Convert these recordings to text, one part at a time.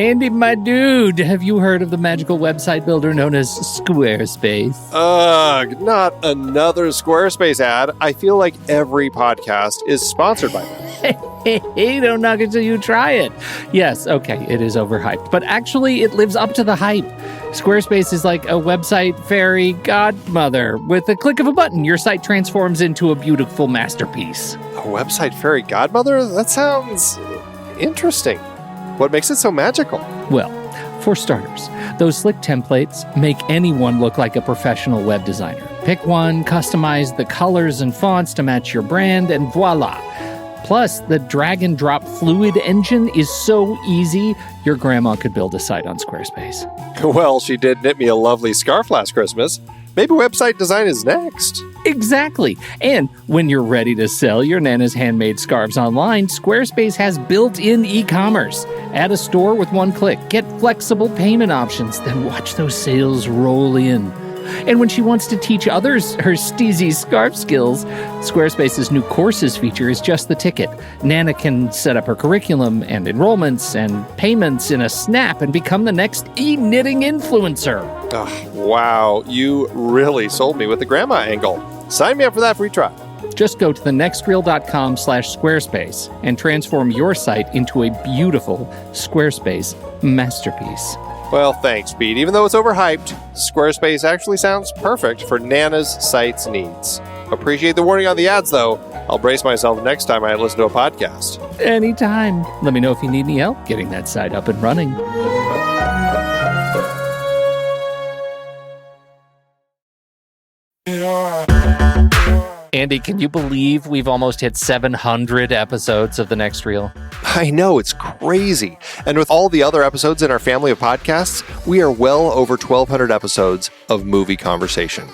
Andy, my dude, have you heard of the magical website builder known as Squarespace? Ugh, not another Squarespace ad. I feel like every podcast is sponsored by them. Hey, don't knock it till you try it. Yes, okay, it is overhyped, but actually it lives up to the hype. Squarespace is like a website fairy godmother. With a click of a button, your site transforms into a beautiful masterpiece. A website fairy godmother? That sounds interesting. What makes it so magical? Well, for starters, those slick templates make anyone look like a professional web designer. Pick one, customize the colors and fonts to match your brand, and voila. Plus, the drag and drop fluid engine is so easy, your grandma could build a site on Squarespace. Well, she did knit me a lovely scarf last Christmas. Maybe website design is next. Exactly. And when you're ready to sell your Nana's handmade scarves online, Squarespace has built-in e-commerce. Add a store with one click. Get flexible payment options. Then watch those sales roll in. And when she wants to teach others her steezy scarf skills, Squarespace's new courses feature is just the ticket. Nana can set up her curriculum and enrollments and payments in a snap and become the next e-knitting influencer. Oh, wow, you really sold me with the grandma angle. Sign me up for that free trial. Just go to thenextreel.com/Squarespace and transform your site into a beautiful Squarespace masterpiece. Well, thanks, Pete. Even though it's overhyped, Squarespace actually sounds perfect for Nana's site's needs. Appreciate the warning on the ads, though. I'll brace myself next time I listen to a podcast. Anytime. Let me know if you need any help getting that site up and running. Andy, can you believe we've almost hit 700 episodes of The Next Reel? I know, it's crazy. And with all the other episodes in our family of podcasts, we are well over 1,200 episodes of movie conversation.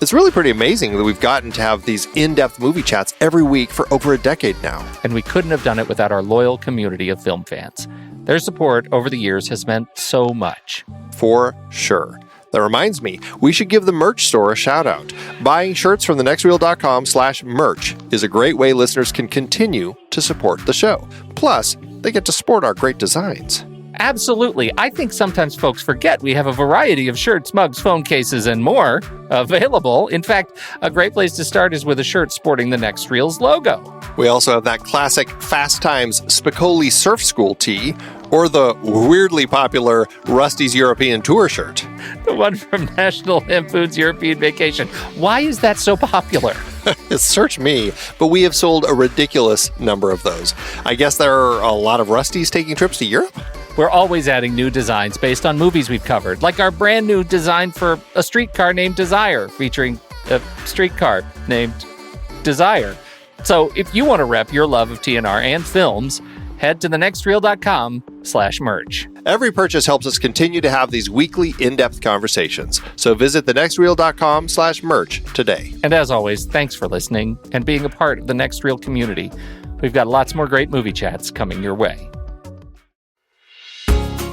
It's really pretty amazing that we've gotten to have these in-depth movie chats every week for over a decade now. And we couldn't have done it without our loyal community of film fans. Their support over the years has meant so much. For sure. That reminds me, we should give the merch store a shout out. Buying shirts from thenextreel.com/merch is a great way listeners can continue to support the show. Plus, they get to sport our great designs. Absolutely. I think sometimes folks forget we have a variety of shirts, mugs, phone cases, and more available. In fact, a great place to start is with a shirt sporting the Next Reel's logo. We also have that classic Fast Times Spicoli Surf School tee, or the weirdly popular Rusty's European Tour shirt. The one from National Lampoon's European Vacation. Why is that so popular? Search me, but we have sold a ridiculous number of those. I guess there are a lot of Rustys taking trips to Europe? We're always adding new designs based on movies we've covered, like our brand new design for a streetcar named Desire, featuring a streetcar named Desire. So if you want to rep your love of TNR and films, head to thenextreel.com/merch. Every purchase helps us continue to have these weekly in-depth conversations. So visit thenextreel.com/merch today. And as always, thanks for listening and being a part of the Next Reel community. We've got lots more great movie chats coming your way.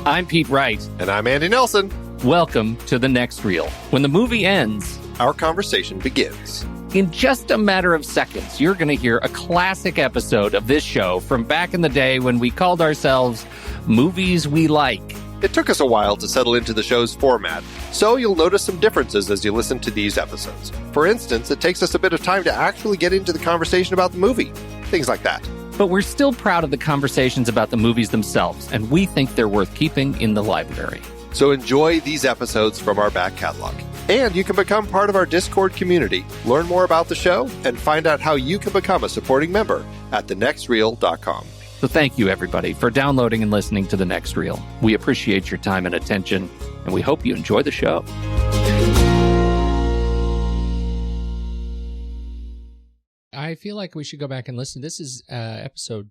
I'm Pete Wright. And I'm Andy Nelson. Welcome to The Next Reel. When the movie ends, our conversation begins. In just a matter of seconds, you're going to hear a classic episode of this show from back in the day when we called ourselves Movies We Like. It took us a while to settle into the show's format, so you'll notice some differences as you listen to these episodes. For instance, it takes us a bit of time to actually get into the conversation about the movie. Things like that. But we're still proud of the conversations about the movies themselves, and we think they're worth keeping in the library. So enjoy these episodes from our back catalog. And you can become part of our Discord community, learn more about the show, and find out how you can become a supporting member at thenextreel.com. So thank you, everybody, for downloading and listening to The Next Reel. We appreciate your time and attention, and we hope you enjoy the show. I feel like we should go back and listen. This is episode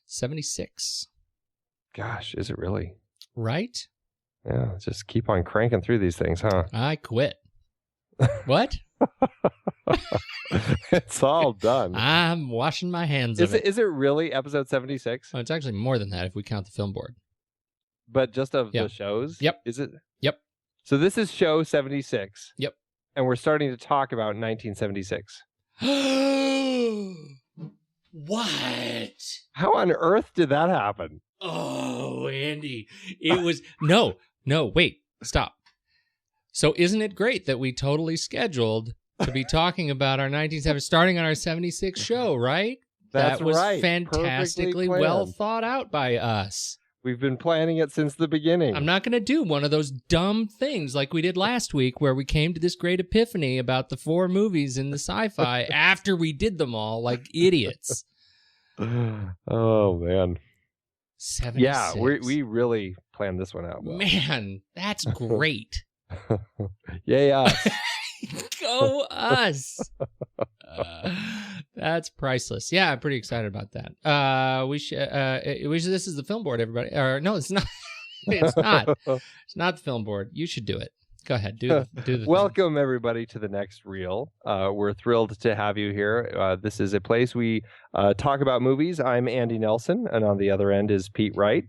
76. Gosh, is it really? Right? Yeah, just keep on cranking through these things, huh? I quit. What? It's all done. I'm washing my hands of it. Is it really episode 76? Oh, it's actually more than that if we count the film board. But just of the shows? Yep. Is it? Yep. So this is show 76. Yep. And we're starting to talk about 1976. What? How on earth did that happen? Oh, Andy, it was no, wait, stop. So isn't it great that we totally scheduled to be talking about our 1970s, starting on our 76 show, right? That's that was right. Fantastically well thought out by us. We've been planning it since the beginning. I'm not going to do one of those dumb things like we did last week where we came to this great epiphany about the 4 movies in the sci-fi after we did them all like idiots. Oh, man. 76. Yeah, we really planned this one out well. Man, that's great. Yay, Go us. That's priceless. Yeah, I'm pretty excited about that. This is the film board, everybody. Or no, it's not. It's not. It's not the film board. You should do it. Go ahead. Do the Welcome, everybody, to the next reel. We're thrilled to have you here. This is a place we talk about movies. I'm Andy Nelson, and on the other end is Pete Wright.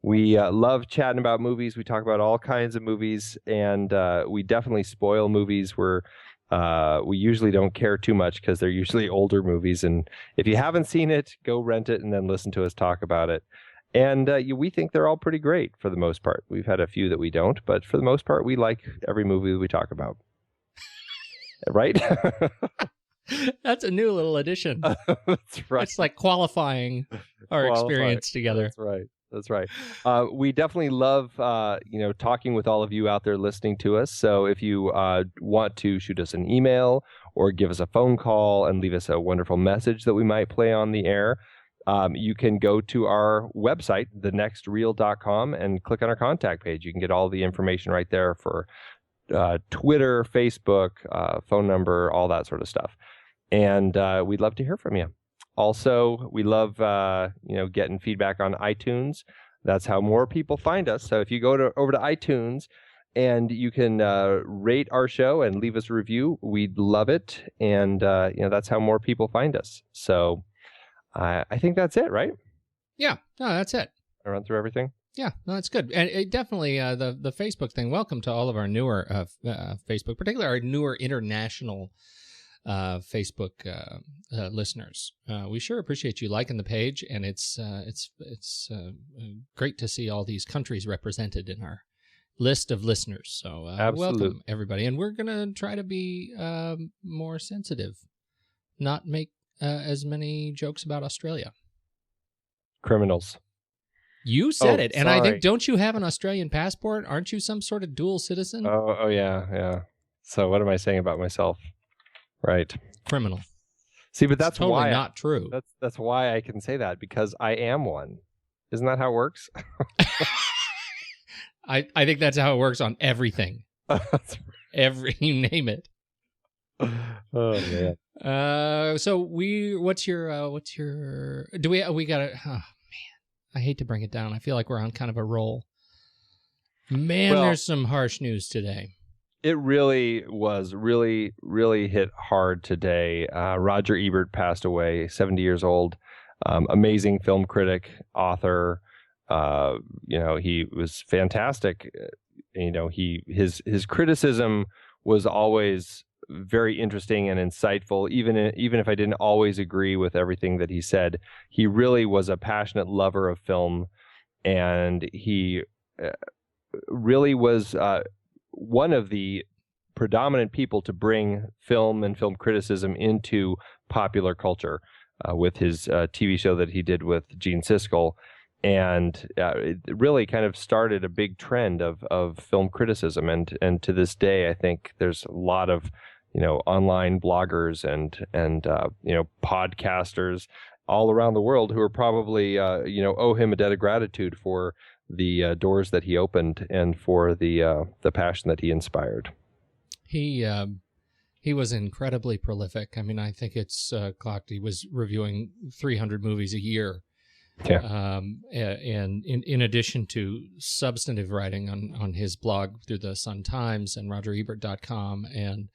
We love chatting about movies. We talk about all kinds of movies, and we definitely spoil movies. We usually don't care too much because they're usually older movies. And if you haven't seen it, go rent it and then listen to us talk about it. And we think they're all pretty great for the most part. We've had a few that we don't, but for the most part, we like every movie we talk about. Right? That's a new little addition. That's right. It's like qualifying our experience together. That's right. That's right. We definitely love, talking with all of you out there listening to us. So if you want to shoot us an email or give us a phone call and leave us a wonderful message that we might play on the air, you can go to our website, thenextreel.com, and click on our contact page. You can get all the information right there for Twitter, Facebook, phone number, all that sort of stuff. And we'd love to hear from you. Also, we love, getting feedback on iTunes. That's how more people find us. So if you go over to iTunes and you can rate our show and leave us a review, we'd love it. And, that's how more people find us. So I think that's it, right? Yeah, no, that's it. I run through everything? Yeah, no, that's good. And it definitely, the Facebook thing, welcome to all of our newer Facebook, particularly our newer international Facebook listeners. We sure appreciate you liking the page, and it's great to see all these countries represented in our list of listeners. So welcome, everybody. And we're going to try to be more sensitive, not make as many jokes about Australia. Criminals. You said it, and sorry. I think, don't you have an Australian passport? Aren't you some sort of dual citizen? Oh yeah. So what am I saying about myself? Right. Criminal. See, but that's totally why not true. That's why I can say that, because I am one. Isn't that how it works? I think that's how it works on everything. You name it. Oh man. So what's your do we gotta, oh man, I hate to bring it down. I feel like we're on kind of a roll. Man, there's some harsh news today. It really was really hit hard today. Roger Ebert passed away, 70 years old. Amazing film critic, author. He was fantastic. His criticism was always very interesting and insightful. Even if I didn't always agree with everything that he said, he really was a passionate lover of film, and he really was one of the predominant people to bring film and film criticism into popular culture with his TV show that he did with Gene Siskel. And it really kind of started a big trend of film criticism. And to this day, I think there's a lot of, online bloggers and podcasters all around the world who are probably, owe him a debt of gratitude for the doors that he opened and for the passion that he inspired. He was incredibly prolific. I mean, I think it's clocked. He was reviewing 300 movies a year. Yeah. And in addition to substantive writing on his blog through the Sun Times and RogerEbert.com, and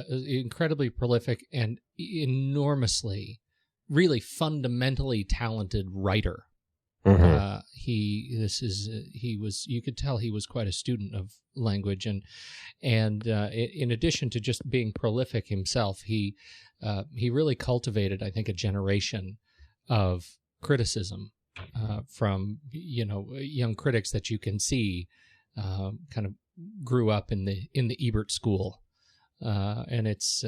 incredibly prolific and enormously, really fundamentally talented writer. Mm-hmm. You could tell he was quite a student of language, and in addition to just being prolific himself, he really cultivated, I think, a generation of criticism from young critics that you can see kind of grew up in the Ebert school, and it's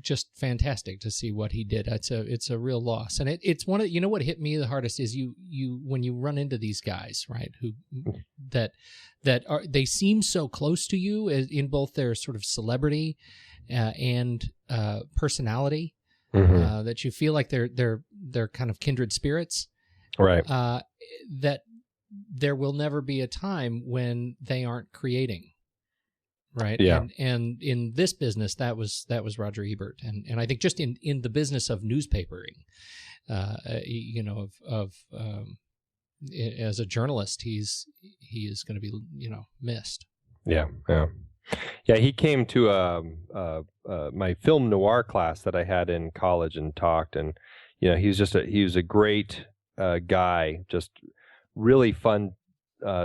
just fantastic to see what he did. It's a real loss, and it's one of what hit me the hardest is you when you run into these guys, right, who that are, they seem so close to you in both their sort of celebrity and personality, that you feel like they're kind of kindred spirits, right? That there will never be a time when they aren't creating, right? Yeah. And in this business, that was Roger Ebert, and I think just in the business of newspapering, as a journalist, he is going to be missed. Yeah. He came to my film noir class that I had in college and talked, and he was a great guy, just really fun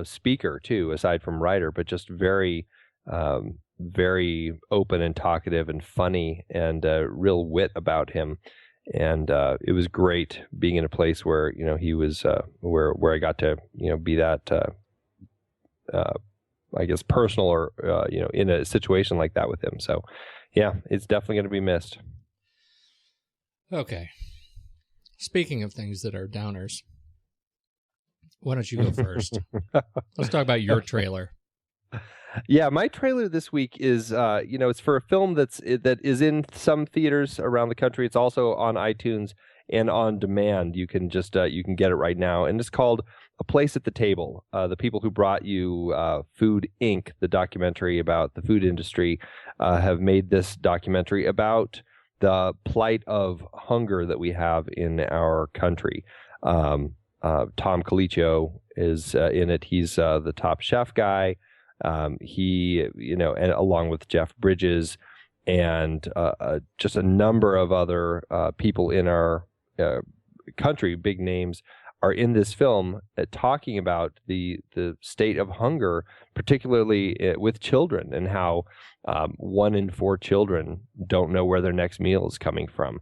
speaker too, aside from writer, but just very very open and talkative and funny, and real wit about him. And it was great being in a place where he was where I got to be that I guess personal, or in a situation like that with him. So yeah, it's definitely going to be missed. Okay, speaking of things that are downers, why don't you go first? Let's talk about your trailer. Yeah, my trailer this week is, it's for a film that is in some theaters around the country. It's also on iTunes and on demand. You can just you can get it right now, and it's called A Place at the Table. The people who brought you Food Inc., the documentary about the food industry, have made this documentary about the plight of hunger that we have in our country. Tom Colicchio is in it. He's the top chef guy. He, and along with Jeff Bridges and just a number of other people in our country, big names, are in this film talking about the state of hunger, particularly with children, and how 1 in 4 children don't know where their next meal is coming from.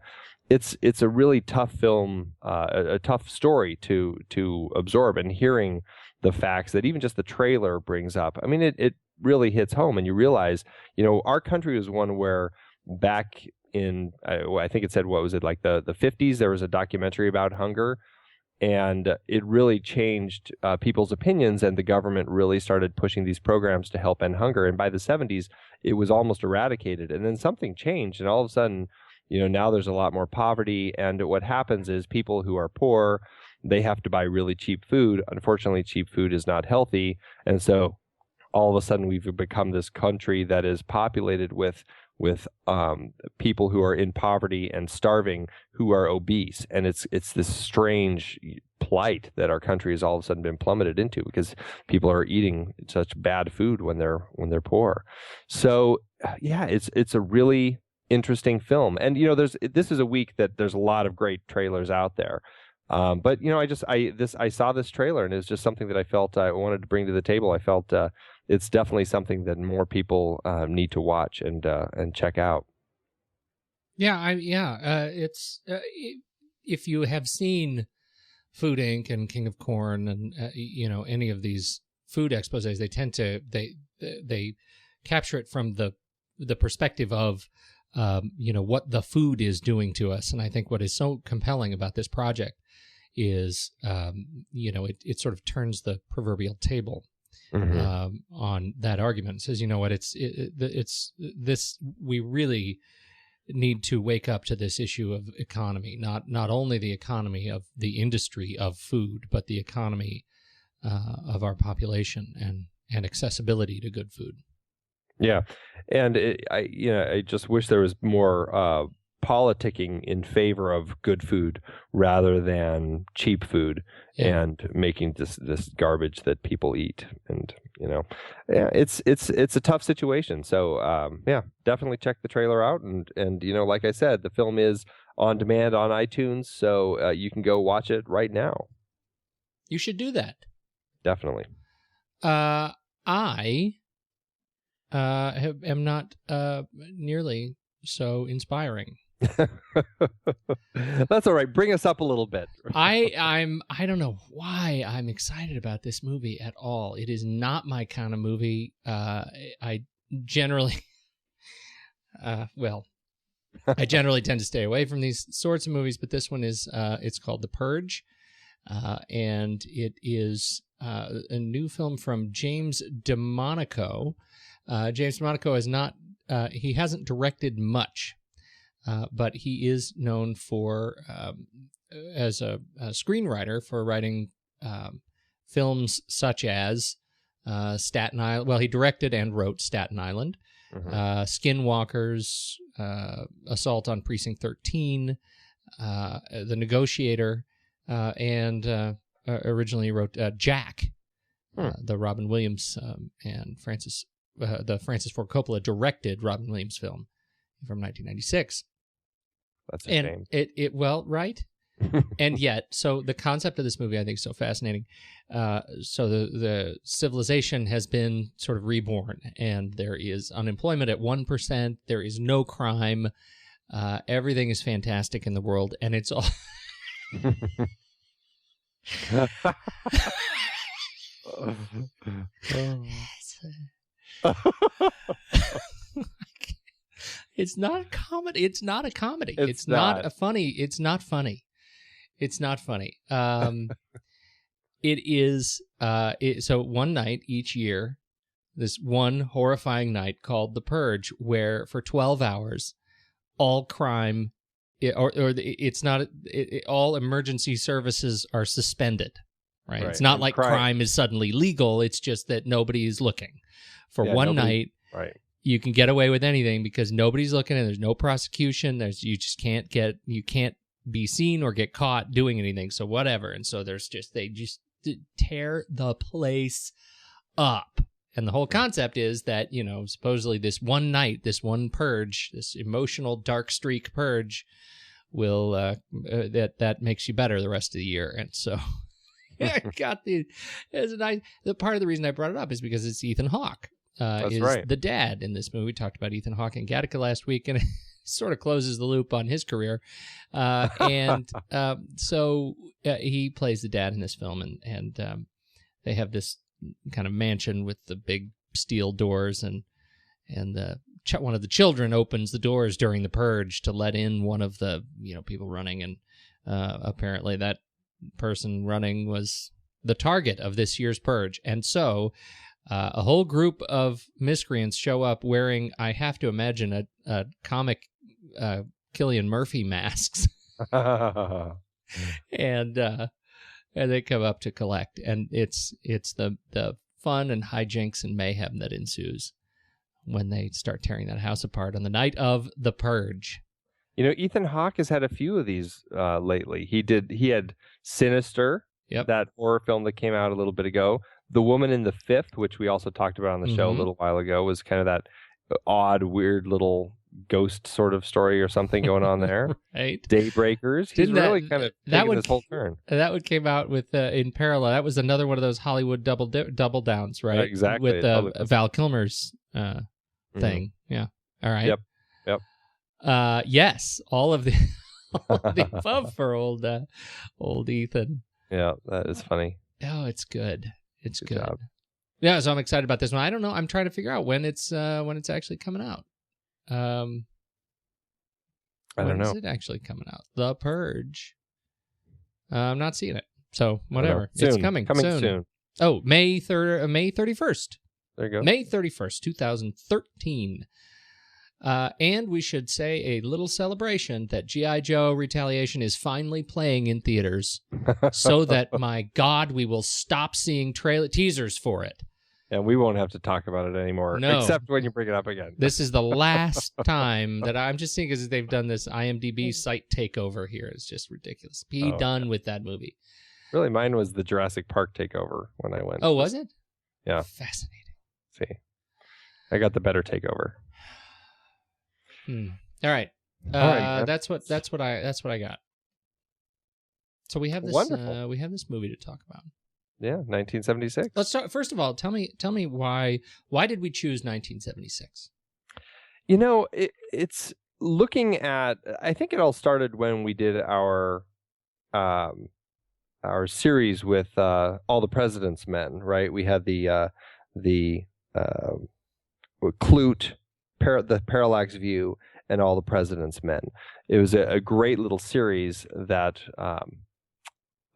It's a really tough film, a tough story to absorb, and hearing the facts that even just the trailer brings up. I mean, it really hits home, and you realize, our country was one where back in, I think it said, what was it, like the 50s, there was a documentary about hunger, and it really changed people's opinions, and the government really started pushing these programs to help end hunger. And by the 70s, it was almost eradicated, and then something changed, and all of a sudden, now there's a lot more poverty, and what happens is people who are poor, they have to buy really cheap food. Unfortunately, cheap food is not healthy, and so all of a sudden we've become this country that is populated with people who are in poverty and starving, who are obese, and it's this strange plight that our country has all of a sudden been plummeted into, because people are eating such bad food when they're poor. So yeah, it's a really interesting film, and this is a week that there's a lot of great trailers out there, but I saw this trailer, and it's just something that I felt I wanted to bring to the table. I felt it's definitely something that more people need to watch and check out. It's if you have seen Food Inc. and King of Corn and any of these food exposés, they tend to they capture it from the perspective of what the food is doing to us. And I think what is so compelling about this project is, it sort of turns the proverbial table on that argument. It says, it's this, we really need to wake up to this issue of economy, not only the economy of the industry of food, but the economy of our population and accessibility to good food. Yeah, and I just wish there was more politicking in favor of good food rather than cheap food, and making this garbage that people eat. And it's a tough situation. So definitely check the trailer out, and like I said, the film is on demand on iTunes, so you can go watch it right now. You should do that. Definitely. I am not nearly so inspiring. That's all right. Bring us up a little bit. I don't know why I'm excited about this movie at all. It is not my kind of movie. I generally, I generally tend to stay away from these sorts of movies, but this one is. It's called The Purge, and it is a new film from James DeMonaco. James DeMonaco has not. He hasn't directed much. But he is known for as a screenwriter for writing films such as Staten Island. Well, he directed and wrote Staten Island, Skinwalkers, Assault on Precinct 13, The Negotiator, and originally wrote Jack, the Robin Williams and Francis Ford Coppola directed Robin Williams film from 1996. That's a shame. Right? And yet, so the concept of this movie I think is so fascinating. So the civilization has been sort of reborn, and there is unemployment at 1%. There is no crime. Everything is fantastic in the world, and it's all... It's not a comedy. It's not a comedy. It's not funny. It's not funny. It's not funny. It is. So one night each year, this one horrifying night called The Purge, where for 12 hours, all crime, all emergency services are suspended. Right. It's not like crime is suddenly legal. It's just that nobody is looking for one night. Right. You can get away with anything because nobody's looking, and there's no prosecution. You can't be seen or get caught doing anything. So whatever. And so they just tear the place up. And the whole concept is that, supposedly this one night, this one purge, this emotional dark streak purge will, that makes you better the rest of the year. And so I got the part of the reason I brought it up is because it's Ethan Hawke. Is right. The dad in this movie. We talked about Ethan Hawke and Gattaca last week, and it sort of closes the loop on his career. So he plays the dad in this film, and they have this kind of mansion with the big steel doors, and one of the children opens the doors during the purge to let in one of the people running, and apparently that person running was the target of this year's purge, and so. A whole group of miscreants show up wearing, I have to imagine, a comic Cillian Murphy masks, and they come up to collect, and it's the fun and hijinks and mayhem that ensues when they start tearing that house apart on the night of the purge. Ethan Hawke has had a few of these lately. He had Sinister, that horror film that came out a little bit ago. The Woman in the Fifth, which we also talked about on the show a little while ago, was kind of that odd, weird little ghost sort of story or something going on there. Right. Daybreakers. He's really kind of taking this whole turn. That one came out with in parallel. That was another one of those Hollywood double downs, right? Exactly. With Val Kilmer's thing. Yeah. All right. Yep. Yes. All of the above for old Ethan. Yeah, that is funny. Oh, it's good. It's good. Job. Yeah, so I'm excited about this one. I don't know. I'm trying to figure out when it's actually coming out. I don't know. When is it actually coming out? The Purge. I'm not seeing it. So whatever. It's coming soon. Oh, May 31st. There you go. May 31st, 2013. And we should say a little celebration that G.I. Joe Retaliation is finally playing in theaters so that, my God, we will stop seeing teasers for it. And we won't have to talk about it anymore, except when you bring it up again. This is the last time that I'm just seeing, because they've done this IMDb site takeover here. It's just ridiculous. Done with that movie. Really, mine was the Jurassic Park takeover when I went. Oh, was it? Yeah. Fascinating. See, I got the better takeover. All right. That's what I got. So we have this. Wonderful. We have this movie to talk about. Yeah, 1976. Let's start. First of all, tell me why did we choose 1976? You know, it's looking at, I think it all started when we did our series with All the President's Men, right? We had the Clute, the Parallax View, and All the President's Men. It was a great little series that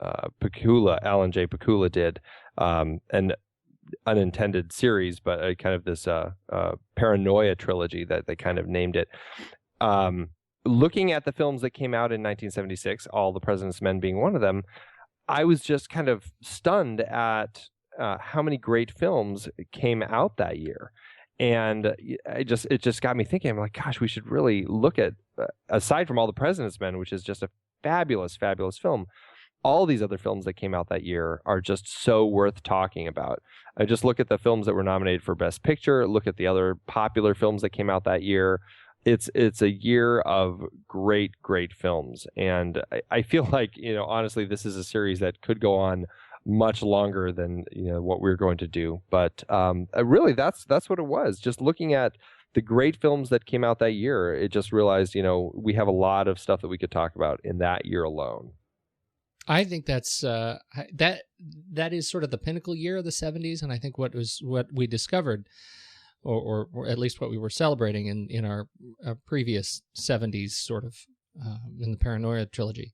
Alan J. Pakula did, an unintended series, but a kind of this paranoia trilogy that they kind of named it. Looking at the films that came out in 1976, All the President's Men being one of them, I was just kind of stunned at how many great films came out that year. And it just got me thinking, I'm like, gosh, we should really look at, aside from All the President's Men, which is just a fabulous, fabulous film, all these other films that came out that year are just so worth talking about. I just look at the films that were nominated for Best Picture, look at the other popular films that came out that year. It's a year of great, great films. And I feel like, honestly, this is a series that could go on much longer than, what we're going to do. But really, that's what it was. Just looking at the great films that came out that year, it just realized, we have a lot of stuff that we could talk about in that year alone. I think that's that is sort of the pinnacle year of the 70s, and I think what we discovered, or at least what we were celebrating in our previous 70s sort of in the Paranoia trilogy,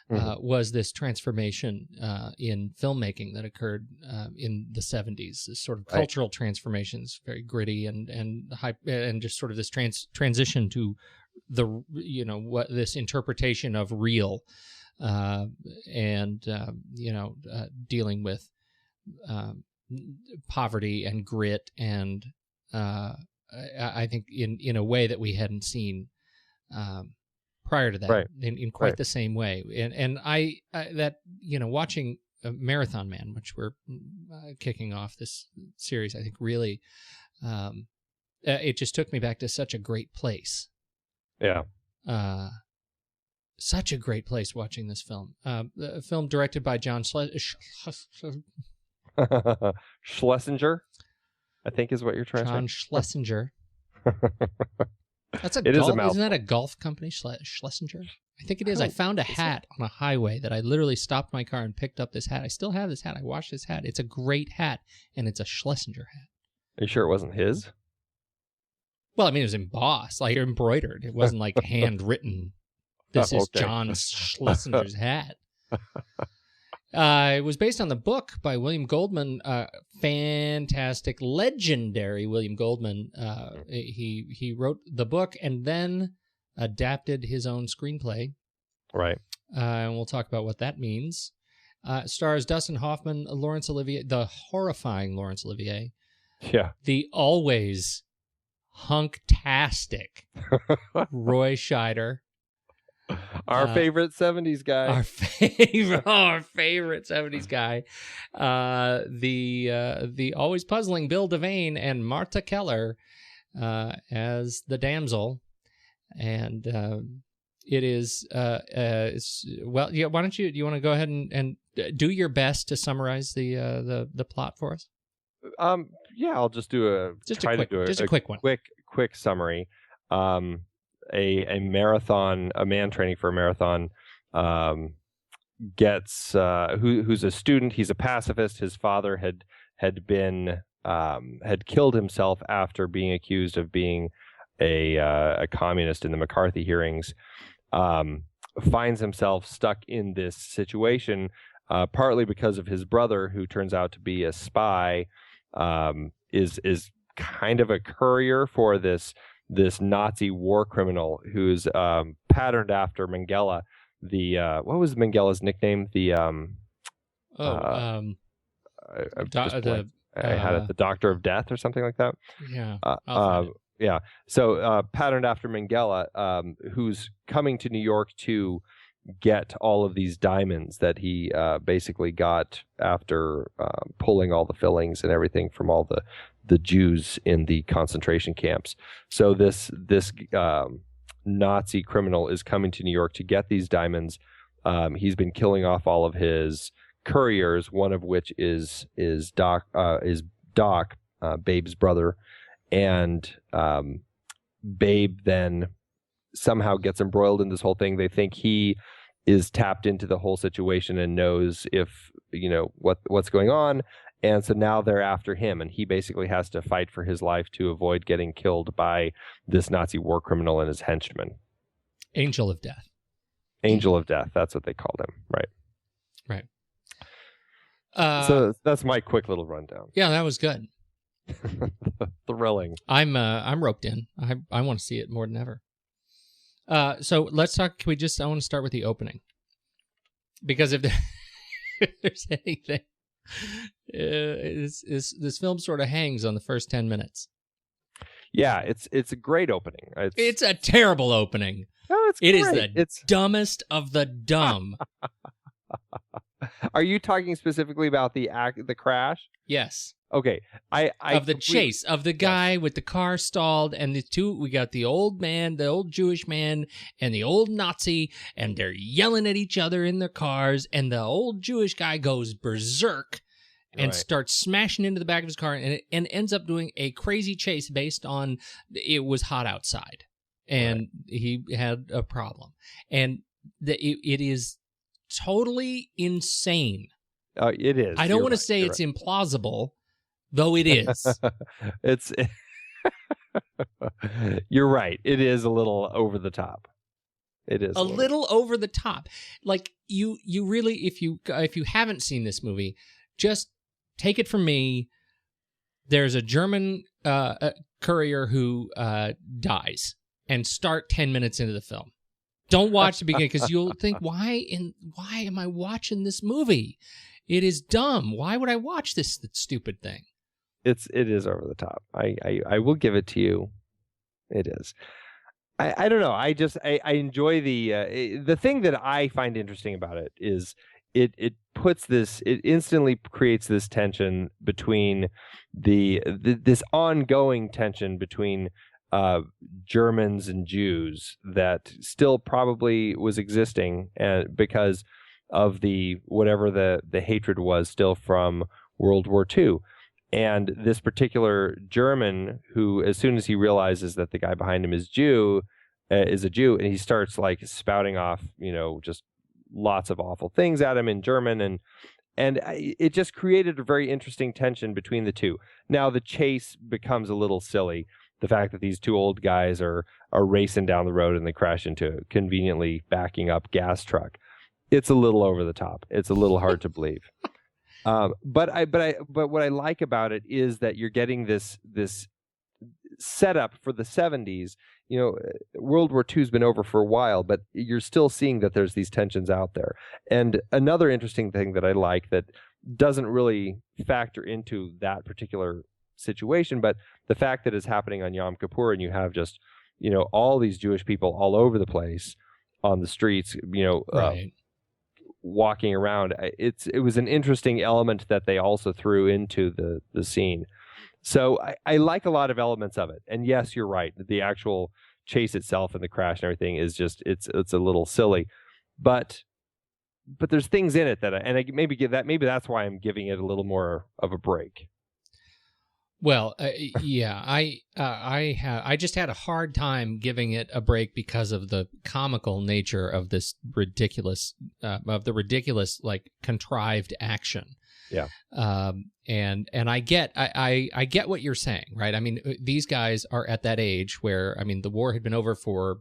was this transformation in filmmaking that occurred in the 70s. This sort of cultural transformations, very gritty and just sort of this transition to the what this interpretation of real. Dealing with poverty and grit, and I think in a way that we hadn't seen prior to that, in quite the same way. And I watching Marathon Man, which we're kicking off this series, I think really it just took me back to such a great place. Yeah. Such a great place watching this film. A film directed by John Schlesinger, I think is what you're trying to say. John Schlesinger. That's a it golf. Is a mouthful. Isn't that a golf company, Schlesinger? I think it is. I found a hat on a highway that I literally stopped my car and picked up this hat. I still have this hat. I washed this hat. It's a great hat, and it's a Schlesinger hat. Are you sure it wasn't his? Well, I mean, it was embossed, like embroidered. It wasn't like handwritten. This is John Schlesinger's hat. It was based on the book by William Goldman, fantastic, legendary William Goldman. He wrote the book and then adapted his own screenplay. Right. And we'll talk about what that means. Stars Dustin Hoffman, Laurence Olivier, the horrifying Laurence Olivier. Yeah. The always hunktastic Roy Scheider. Our favorite 70s guy. Our favorite 70s guy. The always puzzling Bill Devane and Marthe Keller as the damsel. And it is why don't you want to go ahead and do your best to summarize the plot for us? Yeah, I'll just do a quick one. Quick summary. A marathon, a man training for a marathon, gets who's a student. He's a pacifist. His father had killed himself after being accused of being a communist in the McCarthy hearings. Finds himself stuck in this situation, partly because of his brother, who turns out to be a spy, is kind of a courier for this Nazi war criminal who's patterned after Mengele. What was Mengele's nickname? I had it, the Doctor of Death or something like that. Yeah. Yeah. So patterned after Mengele, who's coming to New York to get all of these diamonds that he basically got after pulling all the fillings and everything from all the Jews in the concentration camps. So this Nazi criminal is coming to New York to get these diamonds. He's been killing off all of his couriers, one of which is Doc, Babe's brother, and Babe then somehow gets embroiled in this whole thing. They think he is tapped into the whole situation and knows if, what's going on. And so now they're after him, and he basically has to fight for his life to avoid getting killed by this Nazi war criminal and his henchmen. Angel of Death. Angel of Death. That's what they called him. Right. Right. So that's my quick little rundown. Yeah, that was good. Thrilling. I'm roped in. I want to see it more than ever. So let's talk. I want to start with the opening, because if there's anything, this film sort of hangs on the first 10 minutes. Yeah, it's a great opening. It's a terrible opening. No, it is the dumbest of the dumb. Are you talking specifically about the crash? Yes. Okay. Of the chase of the guy with the car stalled, and we got the old man, the old Jewish man, and the old Nazi, and they're yelling at each other in their cars, and the old Jewish guy goes berserk and starts smashing into the back of his car, and ends up doing a crazy chase based on it was hot outside, and he had a problem, and it is totally insane. It is. I don't want to say it's implausible, though it is. You're right. It is a little over the top. It is a little over the top. Like you really, if you haven't seen this movie, just take it from me. There's a German courier who dies, and start 10 minutes into the film. Don't watch the beginning, because you'll think, why am I watching this movie? It is dumb. Why would I watch this stupid thing? It is over the top. I will give it to you. It is. I don't know. I enjoy the thing that I find interesting about it is it instantly creates this tension between this ongoing tension between Germans and Jews that still probably was existing, and because of whatever the hatred was still from World War II. And this particular German, who, as soon as he realizes that the guy behind him is a Jew, and he starts like spouting off, just lots of awful things at him in German, and it just created a very interesting tension between the two. Now the chase becomes a little silly. The fact that these two old guys are racing down the road and they crash into a conveniently backing up gas truck. It's a little over the top. It's a little hard to believe. But what I like about it is that you're getting this setup for the 70s. World War II has been over for a while, but you're still seeing that there's these tensions out there. And another interesting thing that I like that doesn't really factor into that particular situation, but the fact that it's happening on Yom Kippur, and you have just, all these Jewish people all over the place on the streets, walking around. It was an interesting element that they also threw into the scene. So I like a lot of elements of it. And yes, you're right. The actual chase itself and the crash and everything is just, it's a little silly, but there's things in it maybe that's why I'm giving it a little more of a break. Well, yeah, I just had a hard time giving it a break because of the comical nature of this ridiculous, like contrived action. Yeah. And I get what you're saying, right? I mean, these guys are at that age where, the war had been over for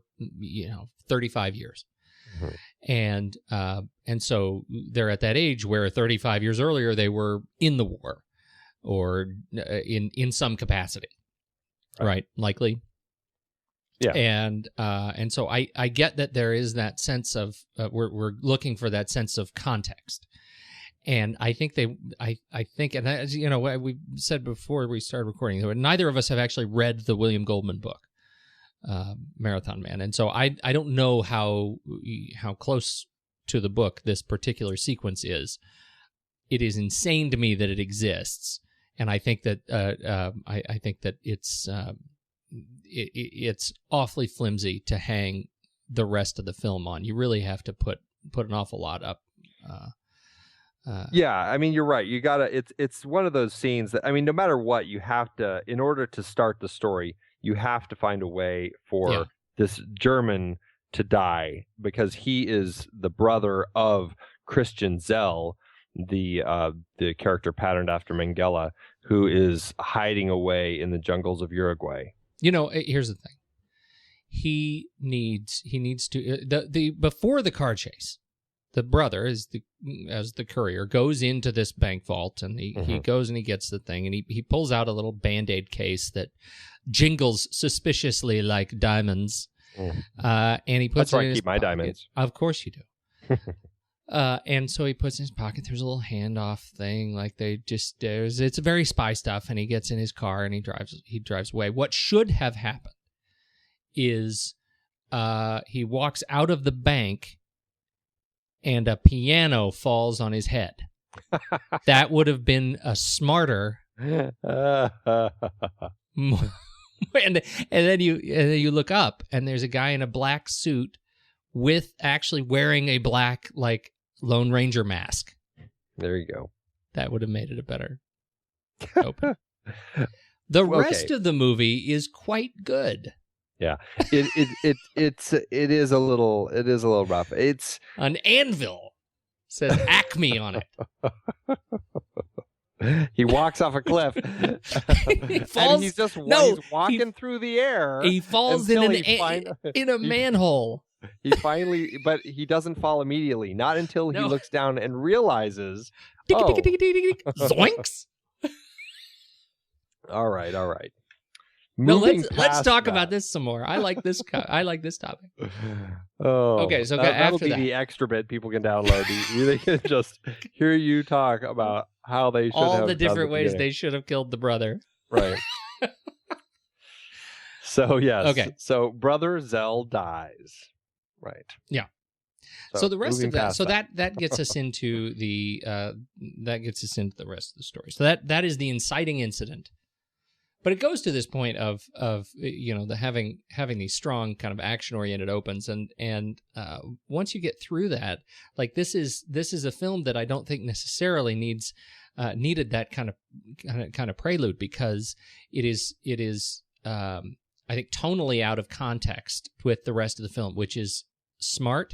35 years. Mm-hmm. And so they're at that age where 35 years earlier they were in the war, or in some capacity, right? Likely. Yeah. And so I get that there is that sense of we're looking for that sense of context, and I think I think, and as we said before we started recording, neither of us have actually read the William Goldman book, Marathon Man, and so I don't know how close to the book this particular sequence is. It is insane to me that it exists. And I think that I think that it's awfully flimsy to hang the rest of the film on. You really have to put an awful lot up. Yeah, you're right. You gotta. It's one of those scenes that no matter what, you have to, in order to start the story, you have to find a way for this German to die because he is the brother of Christian Zell, the character patterned after Mengele, who is hiding away in the jungles of Uruguay. Here's the thing. He needs to the before the car chase, the brother as the courier goes into this bank vault, and he goes and he gets the thing, and he pulls out a little Band-Aid case that jingles suspiciously like diamonds, and he puts That's where it in I his keep my pocket. diamonds. Of course you do. And so he puts in his pocket. There's a little handoff thing, like it's very spy stuff, and he gets in his car and he drives away. What should have happened is he walks out of the bank and a piano falls on his head. That would have been a smarter. and then you look up and there's a guy in a black suit with actually wearing a black Lone Ranger mask. There you go. That would have made it a better open. The rest of the movie is quite good. Yeah, it is a little rough. It's an anvil says Acme on it. He walks off a cliff. He falls. And he's he's walking through the air. He falls in a manhole. But he doesn't fall immediately. Not until he looks down and realizes. Zoinks! All right. No, let's talk about this some more. I like this. I like this topic. Oh, okay. So that'll be the extra bit people can download. They can just hear you talk about how they should all the different ways they should have killed the brother. Right. So yes. Okay. So brother Zell dies. Right. Yeah. So the rest of that. So that gets us into the the rest of the story. So that is the inciting incident. But it goes to this point of the having these strong kind of action oriented opens, and once you get through that, this is a film that I don't think necessarily needed that kind of prelude, because it is I think tonally out of context with the rest of the film, which is smart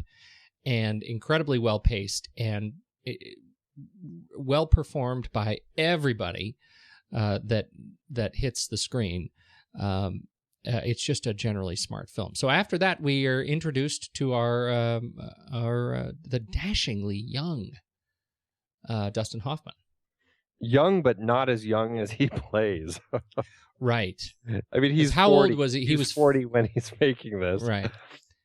and incredibly well paced and well performed by everybody that hits the screen. It's just a generally smart film. So after that, we are introduced to the dashingly young Dustin Hoffman. Young, but not as young as he plays. Right. I mean, he's how 40. old was he? He was 40 when he's making this. Right.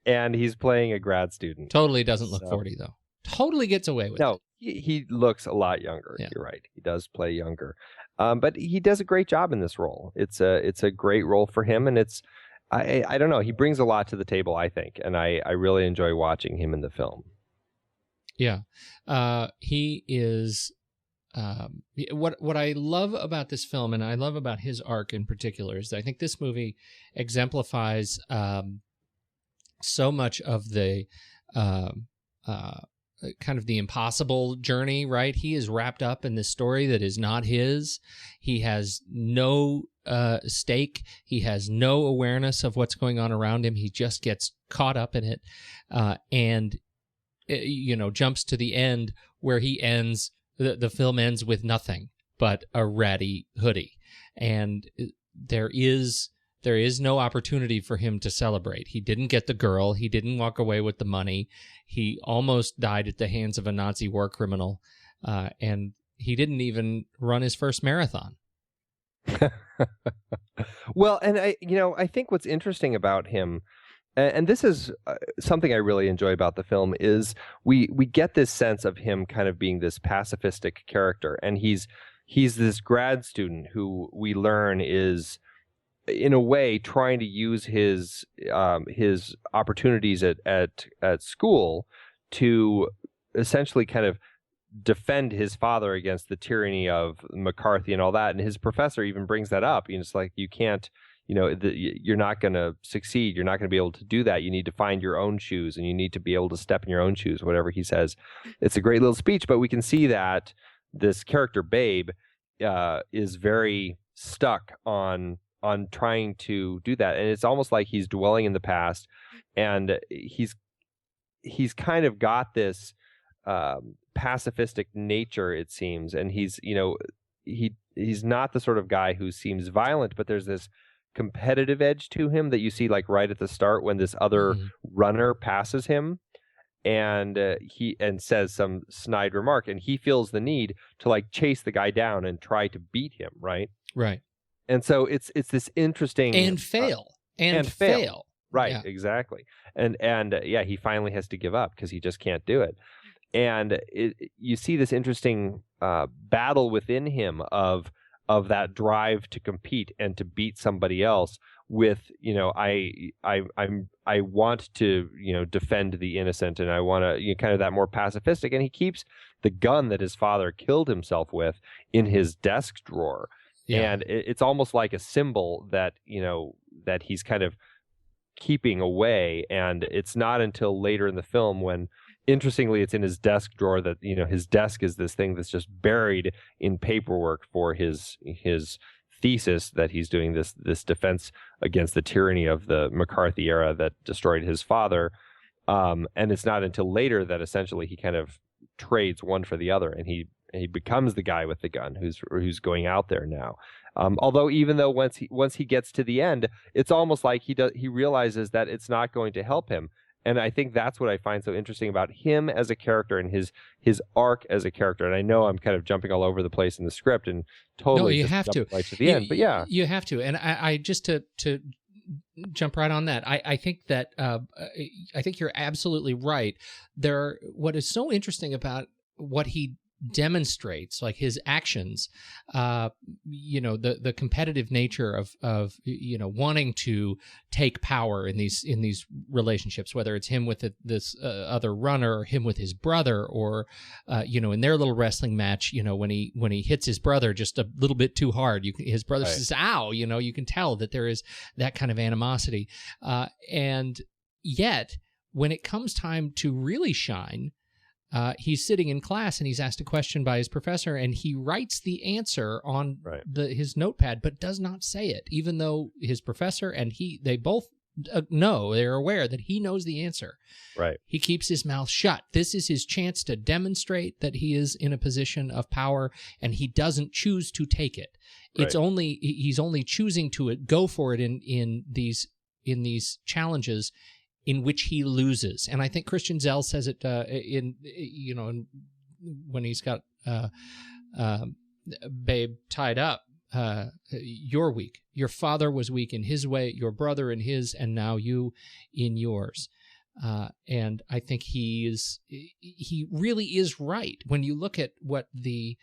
And he's playing a grad student. Totally doesn't look 40 though. Totally gets away with it. No, he looks a lot younger. Yeah. You're right. He does play younger. But he does a great job in this role. It's a great role for him, and I don't know. He brings a lot to the table, I think, and I really enjoy watching him in the film. Yeah, he is. What I love about this film, and I love about his arc in particular, is that I think this movie exemplifies so much of the kind of the impossible journey, right? He is wrapped up in this story that is not his. He has no stake. He has no awareness of what's going on around him. He just gets caught up in it, and jumps to the end where he ends. The film ends with nothing but a ratty hoodie, and there is no opportunity for him to celebrate. He didn't get the girl. He didn't walk away with the money. He almost died at the hands of a Nazi war criminal, and he didn't even run his first marathon. Well, and I think what's interesting about him, and this is something I really enjoy about the film, is we get this sense of him kind of being this pacifistic character, and he's this grad student who we learn is, in a way, trying to use his opportunities at school to essentially kind of defend his father against the tyranny of McCarthy and all that. And his professor even brings that up. It's like, you can't, you're not going to succeed. You're not going to be able to do that. You need to find your own shoes, and you need to be able to step in your own shoes, whatever he says. It's a great little speech, but we can see that this character, Babe, is very stuck on trying to do that. And it's almost like he's dwelling in the past, and he's kind of got this pacifistic nature, it seems, and he's not the sort of guy who seems violent, but there's this competitive edge to him that you see like right at the start when this other runner passes him, and he says some snide remark, and he feels the need to like chase the guy down and try to beat him, right? And so it's this interesting and fail. Right, yeah. Exactly. And he finally has to give up because he just can't do it. And you see this interesting battle within him of that drive to compete and to beat somebody else with, I want to, defend the innocent, and I want to, kind of that more pacifistic. And he keeps the gun that his father killed himself with in his desk drawer. Yeah. And it's almost like a symbol that, that he's kind of keeping away. And it's not until later in the film when, interestingly, it's in his desk drawer that, his desk is this thing that's just buried in paperwork for his thesis that he's doing, this defense against the tyranny of the McCarthy era that destroyed his father. And it's not until later that essentially he kind of trades one for the other, and he becomes the guy with the gun who's going out there now. Although even though once he gets to the end, it's almost like he realizes that it's not going to help him. And I think that's what I find so interesting about him as a character and his arc as a character. And I know I'm kind of jumping all over the place in the script and totally you have to right to the end. But yeah, you have to. And I just to jump right on that. I think that I think you're absolutely right. What is so interesting about what he demonstrates, like his actions, the competitive nature of wanting to take power in these relationships, whether it's him with this other runner, or him with his brother, or in their little wrestling match, when he hits his brother just a little bit too hard, his brother says, "Ow!" You can tell that there is that kind of animosity, and yet when it comes time to really shine, he's sitting in class and he's asked a question by his professor, and he writes the answer on his notepad, but does not say it, even though his professor and they both they're aware that he knows the answer. Right. He keeps his mouth shut. This is his chance to demonstrate that he is in a position of power, and he doesn't choose to take it. Right. He's only choosing to go for it in these challenges in which he loses. And I think Christian Zell says it when he's got Babe tied up. You're weak. Your father was weak in his way, your brother in his, and now you in yours. And I think he really is right when you look at what the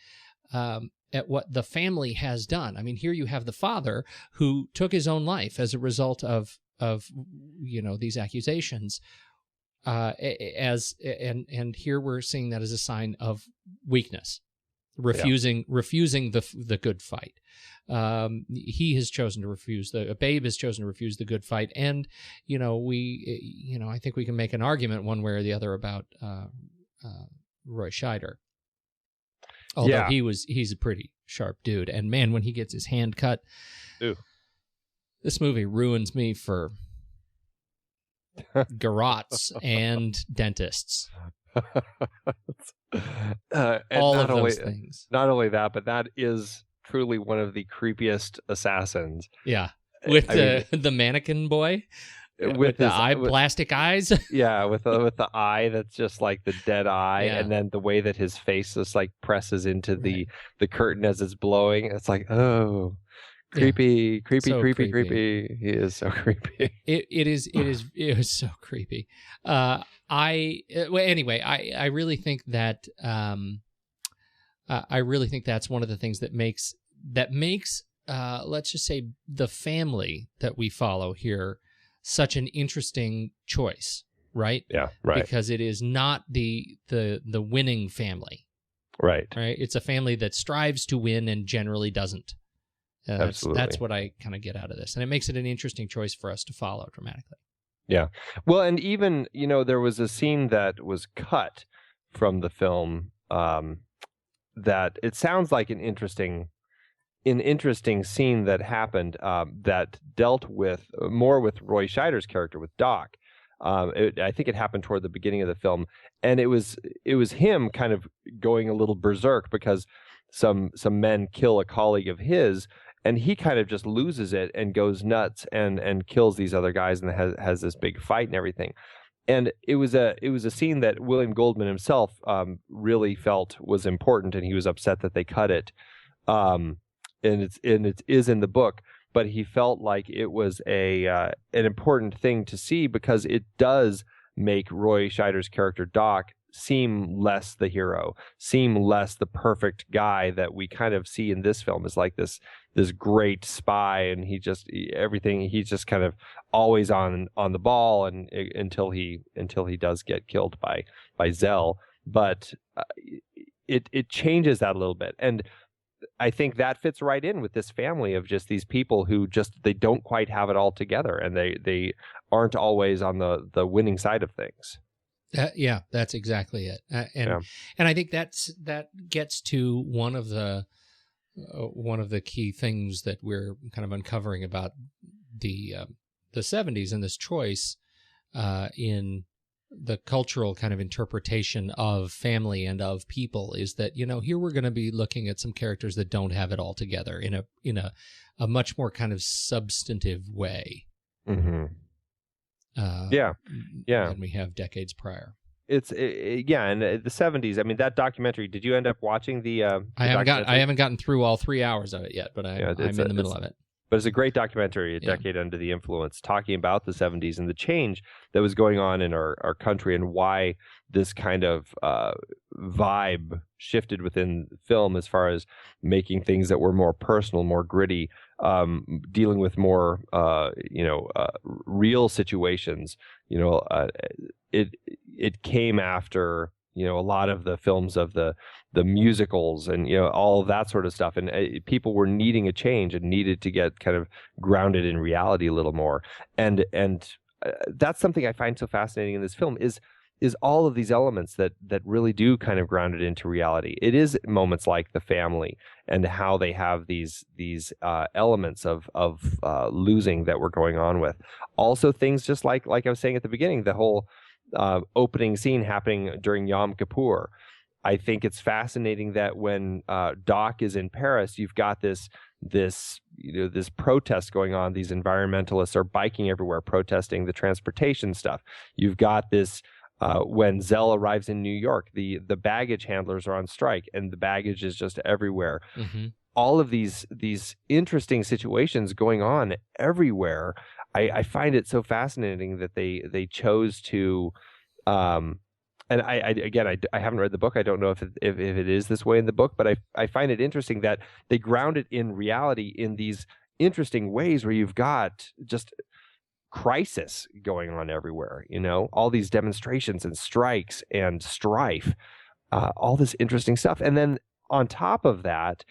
family has done. I mean, here you have the father who took his own life as a result of these accusations, and here we're seeing that as a sign of weakness, refusing the good fight. He has chosen to refuse Babe has chosen to refuse the good fight, and I think we can make an argument one way or the other about Roy Scheider. Although he's a pretty sharp dude, and man, when he gets his hand cut. Ooh. This movie ruins me for garrots and dentists. All of those things. Not only that, but that is truly one of the creepiest assassins. Yeah, with the mannequin boy. With the plastic eyes. Yeah, with the eye that's just like the dead eye, and then the way that his face just like presses into the curtain as it's blowing. It's like, oh. Creepy. He is so creepy. It is so creepy. I really think that that's one of the things that makes let's just say the family that we follow here such an interesting choice, right? Yeah, right. Because it is not the winning family. Right. Right. It's a family that strives to win and generally doesn't. Absolutely. That's what I kind of get out of this. And it makes it an interesting choice for us to follow dramatically. Yeah. Well, and even, there was a scene that was cut from the film that it sounds like an interesting an interesting scene that happened that dealt with more with Roy Scheider's character, with Doc. I think it happened toward the beginning of the film, and it was him kind of going a little berserk because some men kill a colleague of his, and he kind of just loses it and goes nuts and kills these other guys and has this big fight and everything. And it was a scene that William Goldman himself really felt was important, and he was upset that they cut it. And it is in the book, but he felt like it was an important thing to see because it does make Roy Scheider's character Doc seem less the hero, seem less the perfect guy that we kind of see in this film as like this great spy, and he's just kind of always on the ball and until he does get killed by Zell. But it changes that a little bit, and I think that fits right in with this family of just these people who they don't quite have it all together, and they aren't always on the winning side of things. Yeah, that's exactly it. And I think that gets to one of the key things that we're kind of uncovering about the 70s and this choice in the cultural kind of interpretation of family and of people is that, here we're going to be looking at some characters that don't have it all together in a much more kind of substantive way. Mm-hmm. Than we have decades prior. In the 70s. I mean, that documentary. Did you end up watching the? I haven't gotten through all 3 hours of it yet, but I'm in the middle of it. But it's a great documentary, A Decade Under the Influence, talking about the 70s and the change that was going on in our country and why this kind of vibe shifted within film as far as making things that were more personal, more gritty, dealing with more, real situations. It came after a lot of the films of the musicals and all of that sort of stuff, and people were needing a change and needed to get kind of grounded in reality a little more, and that's something I find so fascinating in this film is all of these elements that really do kind of ground it into reality. It is moments like the family and how they have these elements of losing that we're going on with. Also things just like I was saying at the beginning, the whole opening scene happening during Yom Kippur. I think it's fascinating that when Doc is in Paris, you've got this protest going on. These environmentalists are biking everywhere, protesting the transportation stuff. You've got this when Zell arrives in New York, the baggage handlers are on strike, and the baggage is just everywhere. Mm-hmm. All of these interesting situations going on everywhere. I find it so fascinating that they chose to. And I haven't read the book. I don't know if it is this way in the book, but I find it interesting that they ground it in reality in these interesting ways where you've got just crisis going on everywhere, all these demonstrations and strikes and strife, all this interesting stuff. And then on top of that,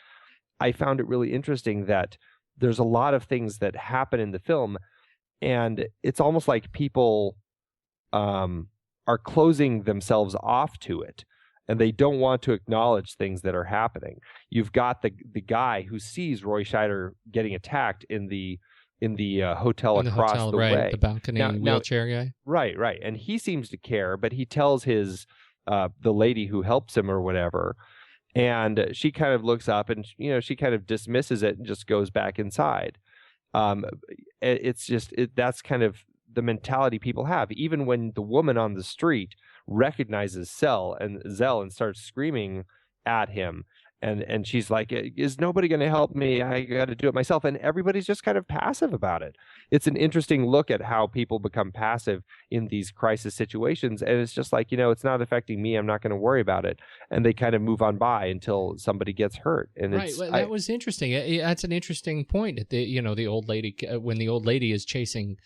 I found it really interesting that there's a lot of things that happen in the film, and it's almost like people are closing themselves off to it, and they don't want to acknowledge things that are happening. You've got the guy who sees Roy Scheider getting attacked in the hotel across the way, the balcony wheelchair guy. Right, and he seems to care, but he tells his the lady who helps him or whatever, and she kind of looks up and she kind of dismisses it and just goes back inside. That's kind of the mentality people have. Even when the woman on the street recognizes Zell and starts screaming at him, and she's like, is nobody going to help me? I got to do it myself. And everybody's just kind of passive about it. It's an interesting look at how people become passive in these crisis situations. And it's just like, it's not affecting me. I'm not going to worry about it. And they kind of move on by until somebody gets hurt. And right. Well, that was interesting. That's an interesting point. The old lady, when the old lady is chasing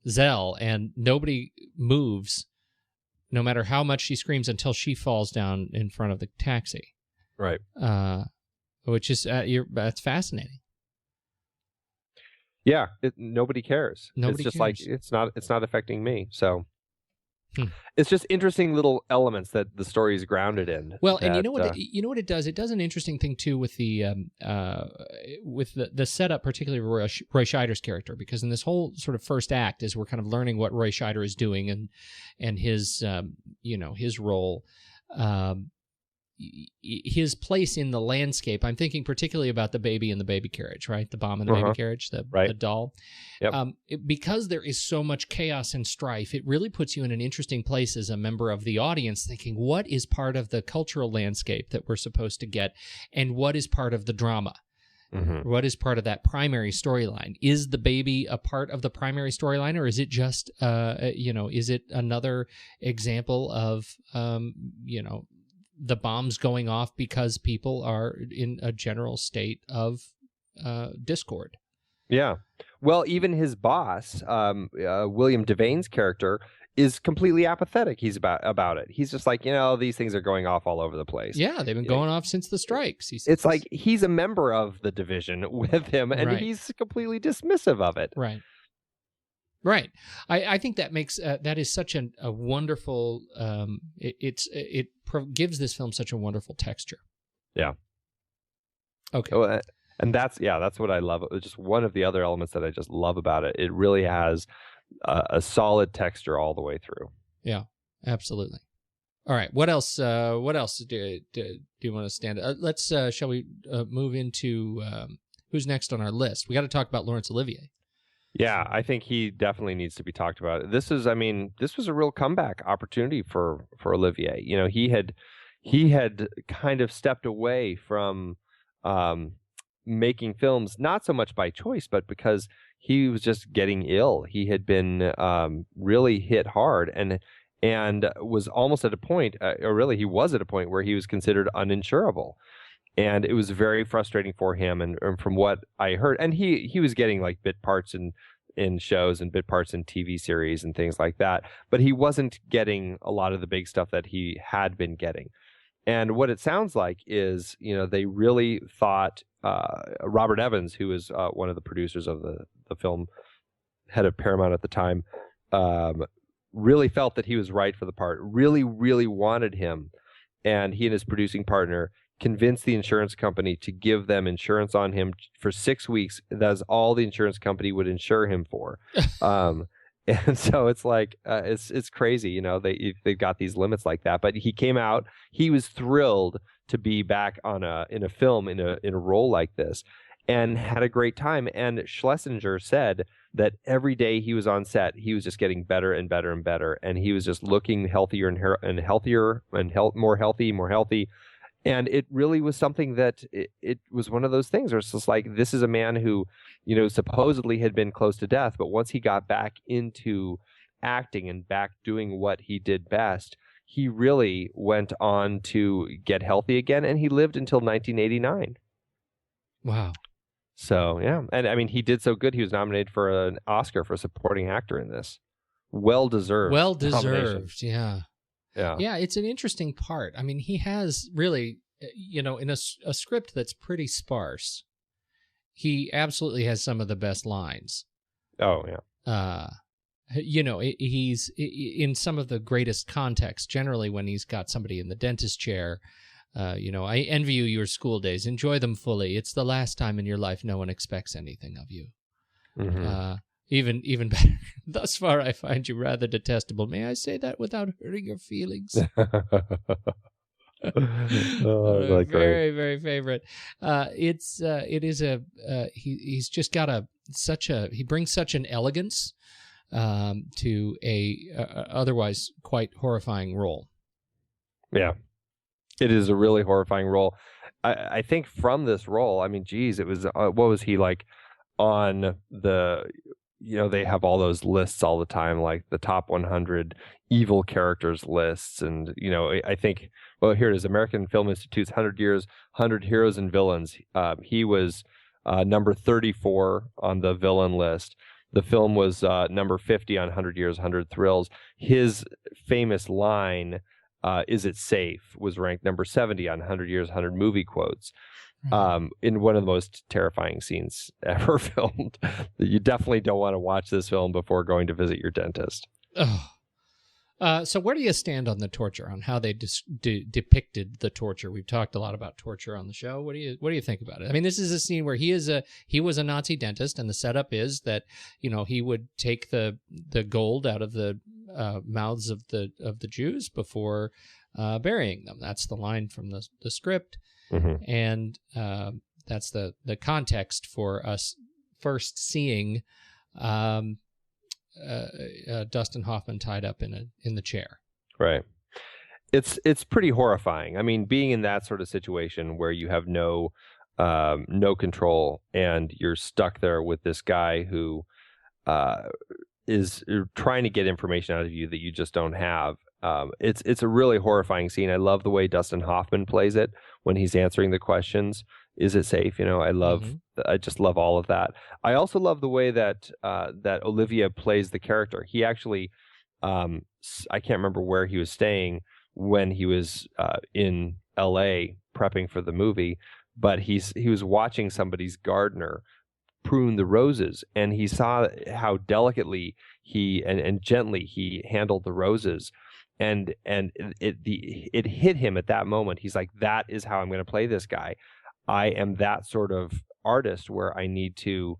Zell and nobody moves, no matter how much she screams, until she falls down in front of the taxi. Right. Which is that's fascinating. Yeah, nobody cares. Nobody it's just cares. Like it's not affecting me. So It's just interesting little elements that the story is grounded in. Well, and you know what it does? It does an interesting thing too with the setup, particularly of Roy Scheider's character, because in this whole sort of first act, as we're kind of learning what Roy Scheider is doing and his his role. His place in the landscape. I'm thinking particularly about the baby in the baby carriage, right? The bomb in the baby carriage, the doll. Yep. Because there is so much chaos and strife, it really puts you in an interesting place as a member of the audience, thinking what is part of the cultural landscape that we're supposed to get, and what is part of the drama. What is part of that primary storyline? Is the baby a part of the primary storyline, or is it just, is it another example of, the bombs going off because people are in a general state of discord? Yeah. Well, even his boss, William Devane's character, is completely apathetic. He's about it. He's just like, these things are going off all over the place. Yeah, they've been going off since the strikes. It's like he's a member of the division with him, and he's completely dismissive of it. Right. Right. I think that makes that is such a wonderful. It gives this film such a wonderful texture. Yeah. Okay. Oh, and that's what I love. It's just one of the other elements that I just love about it. It really has a solid texture all the way through. Yeah. Absolutely. All right. What else? What else do you want to stand? Let's. Shall we move into who's next on our list? We got to talk about Laurence Olivier. Yeah, I think he definitely needs to be talked about. This was a real comeback opportunity for Olivier. He had kind of stepped away from making films, not so much by choice, but because he was just getting ill. He had been really hit hard and was almost at a point, or really he was at a point where he was considered uninsurable. And it was very frustrating for him. And from what I heard, and he was getting like bit parts in shows and bit parts in TV series and things like that, but he wasn't getting a lot of the big stuff that he had been getting. And what it sounds like is, they really thought Robert Evans, who was one of the producers of the film, head of Paramount at the time, really felt that he was right for the part, really, really wanted him. And he and his producing partner convinced the insurance company to give them insurance on him for 6 weeks. That's all the insurance company would insure him for. And so it's like, it's crazy, they've got these limits like that. But he came out, he was thrilled to be back in a film in a role like this, and had a great time. And Schlesinger said that every day he was on set, he was just getting better and better and better, and he was just looking healthier and healthier and more healthy. And it really was something that it was one of those things where it's just like, this is a man who, supposedly had been close to death, but once he got back into acting and back doing what he did best, he really went on to get healthy again, and he lived until 1989. Wow. So, yeah. And I mean, he did so good, he was nominated for an Oscar for supporting actor in this. Well-deserved. Well-deserved, yeah. Yeah. Yeah, it's an interesting part. I mean, he has really, in a script that's pretty sparse, he absolutely has some of the best lines. Oh, yeah. He's in some of the greatest context, generally when he's got somebody in the dentist chair. I envy you your school days. Enjoy them fully. It's the last time in your life no one expects anything of you. Mm-hmm. Even better. Thus far, I find you rather detestable. May I say that without hurting your feelings? Very, very favorite. He's just got he brings such an elegance to a otherwise quite horrifying role. Yeah, it is a really horrifying role. I think from this role, I mean, geez, it was what was he like on the? They have all those lists all the time, like the top 100 evil characters lists. And, I think, well, here it is, American Film Institute's 100 Years, 100 Heroes and Villains. He was number 34 on the villain list. The film was number 50 on 100 Years, 100 Thrills. His famous line, "Is it safe?" was ranked number 70 on 100 Years, 100 Movie Quotes. In one of the most terrifying scenes ever filmed. You definitely don't want to watch this film before going to visit your dentist. Oh, So where do you stand on the torture, on how they depicted the torture? We've talked a lot about torture on the show. What do you think about it? I mean, this is a scene where he was a Nazi dentist, and the setup is that, he would take the gold out of the mouths of the Jews before burying them. That's the line from the script, and that's the context for us first seeing Dustin Hoffman tied up in the chair. Right. It's pretty horrifying. I mean, being in that sort of situation where you have no control and you're stuck there with this guy who is trying to get information out of you that you just don't have. It's a really horrifying scene. I love the way Dustin Hoffman plays it when he's answering the questions. Is it safe? I just love all of that. I also love the way that Olivier plays the character. He actually, I can't remember where he was staying when he was in LA prepping for the movie, but he was watching somebody's gardener prune the roses, and he saw how delicately and gently he handled the roses. And it hit him at that moment. He's like, that is how I'm going to play this guy. I am that sort of artist where I need to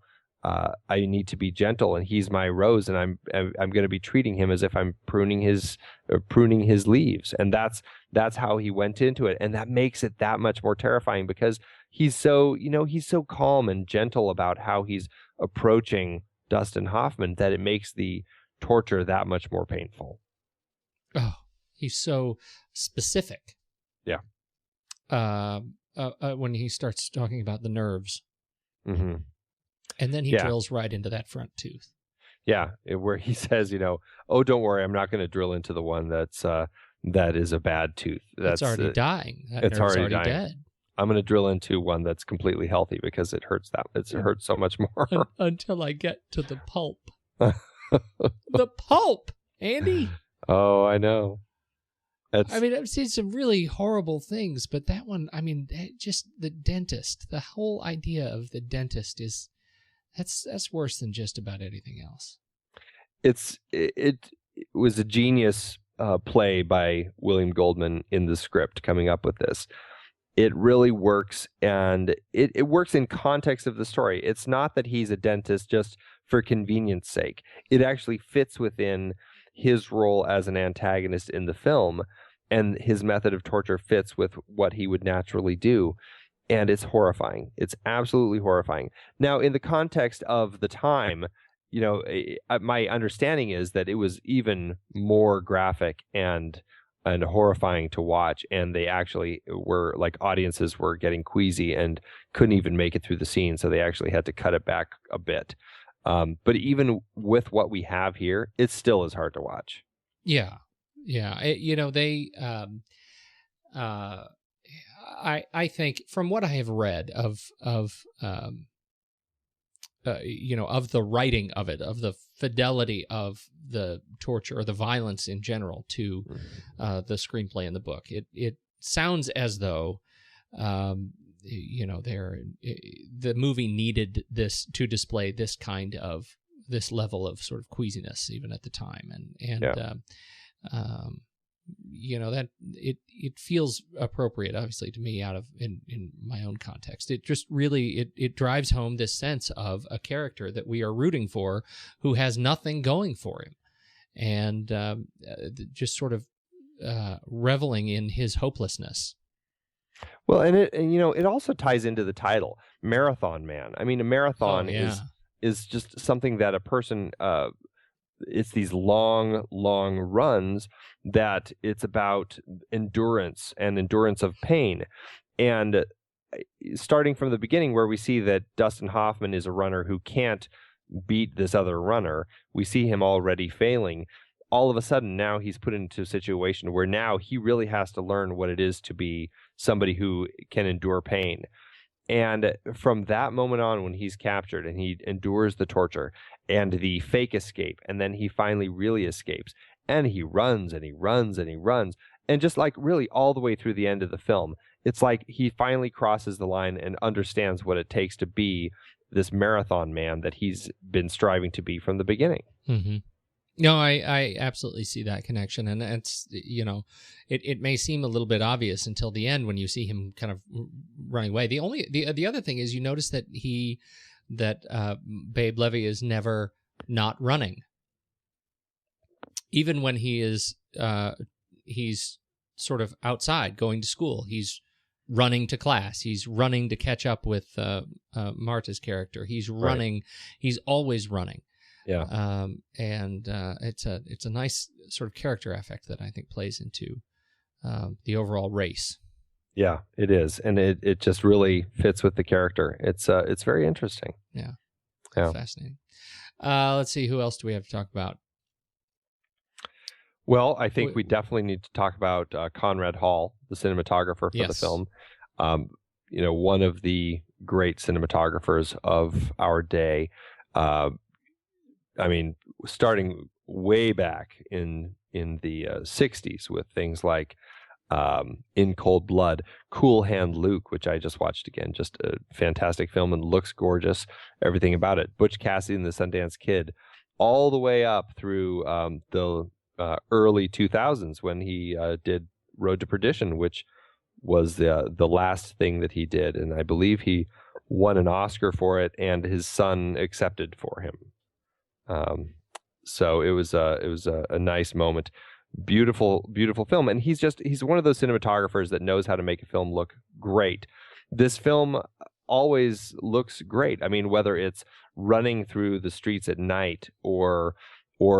be gentle, and he's my rose, and I'm going to be treating him as if I'm pruning his leaves, and that's how he went into it, and that makes it that much more terrifying because he's so calm and gentle about how he's approaching Dustin Hoffman that it makes the torture that much more painful. Oh, he's so specific. Yeah. When he starts talking about the nerves. Mm-hmm. And then he drills right into that front tooth. Yeah, where he says, oh, don't worry, I'm not going to drill into the one that is a bad tooth. That's already dying. It's already dying. Dead. I'm going to drill into one that's completely healthy because it hurts hurts so much more. Until I get to the pulp. The pulp, Andy. Oh, I know. I've seen some really horrible things, but that one, just the dentist, the whole idea of the dentist that's worse than just about anything else. It was a genius play by William Goldman in the script coming up with this. It really works, and it works in context of the story. It's not that he's a dentist just for convenience sake. It actually fits within his role as an antagonist in the film, and his method of torture fits with what he would naturally do, and it's horrifying. It's absolutely horrifying. Now, in the context of the time, my understanding is that it was even more graphic and horrifying to watch, and they actually were like, audiences were getting queasy and couldn't even make it through the scene, so they actually had to cut it back a bit. But even with what we have here, it still is hard to watch. Yeah. I think from what I have read of the writing of it, of the fidelity of the torture or the violence in general to the screenplay in the book, it sounds as though the movie needed this to display this level of sort of queasiness even at the time, that it feels appropriate, obviously, to me in my own context. It just really it drives home this sense of a character that we are rooting for who has nothing going for him, and just sort of reveling in his hopelessness. Well, and it also ties into the title, Marathon Man. I mean, a marathon is just something that a person. It's these long runs that it's about endurance and endurance of pain. And starting from the beginning, where we see that Dustin Hoffman is a runner who can't beat this other runner, we see him already failing. All of a sudden, now he's put into a situation where now he really has to learn what it is to be somebody who can endure pain. And from that moment on, when he's captured and he endures the torture and the fake escape, and then he finally really escapes, and he runs and he runs and he runs, and just like really all the way through the end of the film, it's like he finally crosses the line and understands what it takes to be this marathon man that he's been striving to be from the beginning. Mm-hmm. No, I absolutely see that connection, and it's, it may seem a little bit obvious until the end when you see him kind of running away. The other thing is, you notice that Babe Levy is never not running, even when he's sort of outside going to school. He's running to class. He's running to catch up with Marthe's character. He's running. Right. He's always running. Yeah. And it's a nice sort of character affect that I think plays into the overall race. Yeah, it is, and it just really fits with the character. It's very interesting. Yeah. Yeah. Fascinating. Let's see, who else do we have to talk about? Well, I think we definitely need to talk about Conrad Hall, the cinematographer for the film. One of the great cinematographers of our day. I mean, starting way back in the 60s with things like In Cold Blood, Cool Hand Luke, which I just watched again, just a fantastic film and looks gorgeous, everything about it. Butch Cassidy and the Sundance Kid, all the way up through the early 2000s when he did Road to Perdition, which was the last thing that he did, and I believe he won an Oscar for it, and his son accepted for him. So it was a nice moment. Beautiful film, and he's one of those cinematographers that knows how to make a film look great. This film always looks great. I mean, whether it's running through the streets at night or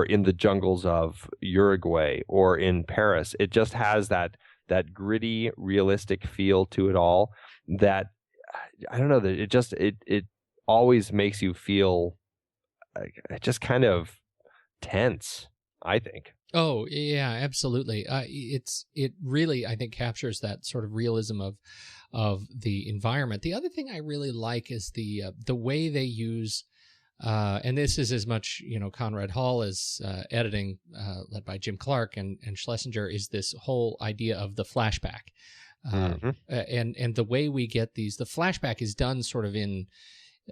in the jungles of Uruguay or in Paris, it just has that gritty, realistic feel to it all that, I don't know, that it always makes you feel just kind of tense, I think. Oh, yeah, absolutely. It really, I think, captures that sort of realism of the environment. The other thing I really like is the way they use, and this is as much, Conrad Hall as editing, led by Jim Clark and Schlesinger, is this whole idea of the flashback. And the way we get the flashback is done sort of in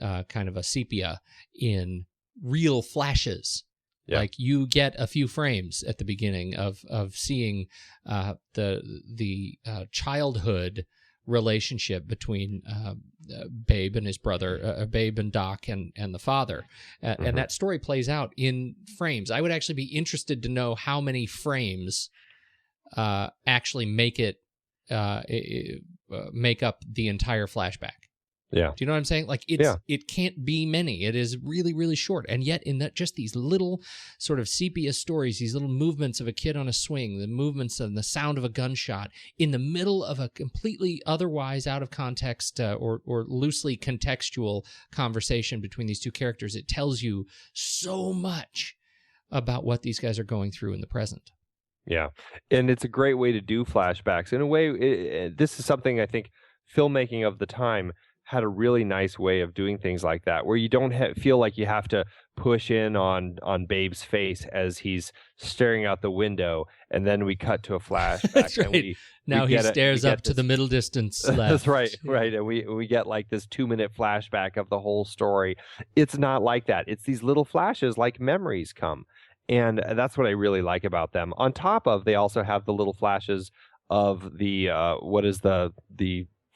kind of a sepia, in real flashes. Yeah. Like you get a few frames at the beginning of seeing the childhood relationship between Babe and his brother, Babe and Doc and the father. And that story plays out in frames. I would actually be interested to know how many frames actually make up the entire flashback. Yeah. Do you know what I'm saying? Like it can't be many. It is really, really short. And yet in that, just these little sort of sepia stories, these little movements of a kid on a swing, the movements and the sound of a gunshot in the middle of a completely otherwise out of context or loosely contextual conversation between these two characters, it tells you so much about what these guys are going through in the present. Yeah. And it's a great way to do flashbacks. In a way, this is something I think filmmaking of the time had a really nice way of doing things like that, where you don't feel like you have to push in on Babe's face as he's staring out the window, and then we cut to a flashback. That's right. And now he stares up to the middle distance left. That's right, and we get like this 2-minute flashback of the whole story. It's not like that. It's these little flashes, like memories come, and that's what I really like about them. On top of, they also have the little flashes of the what is the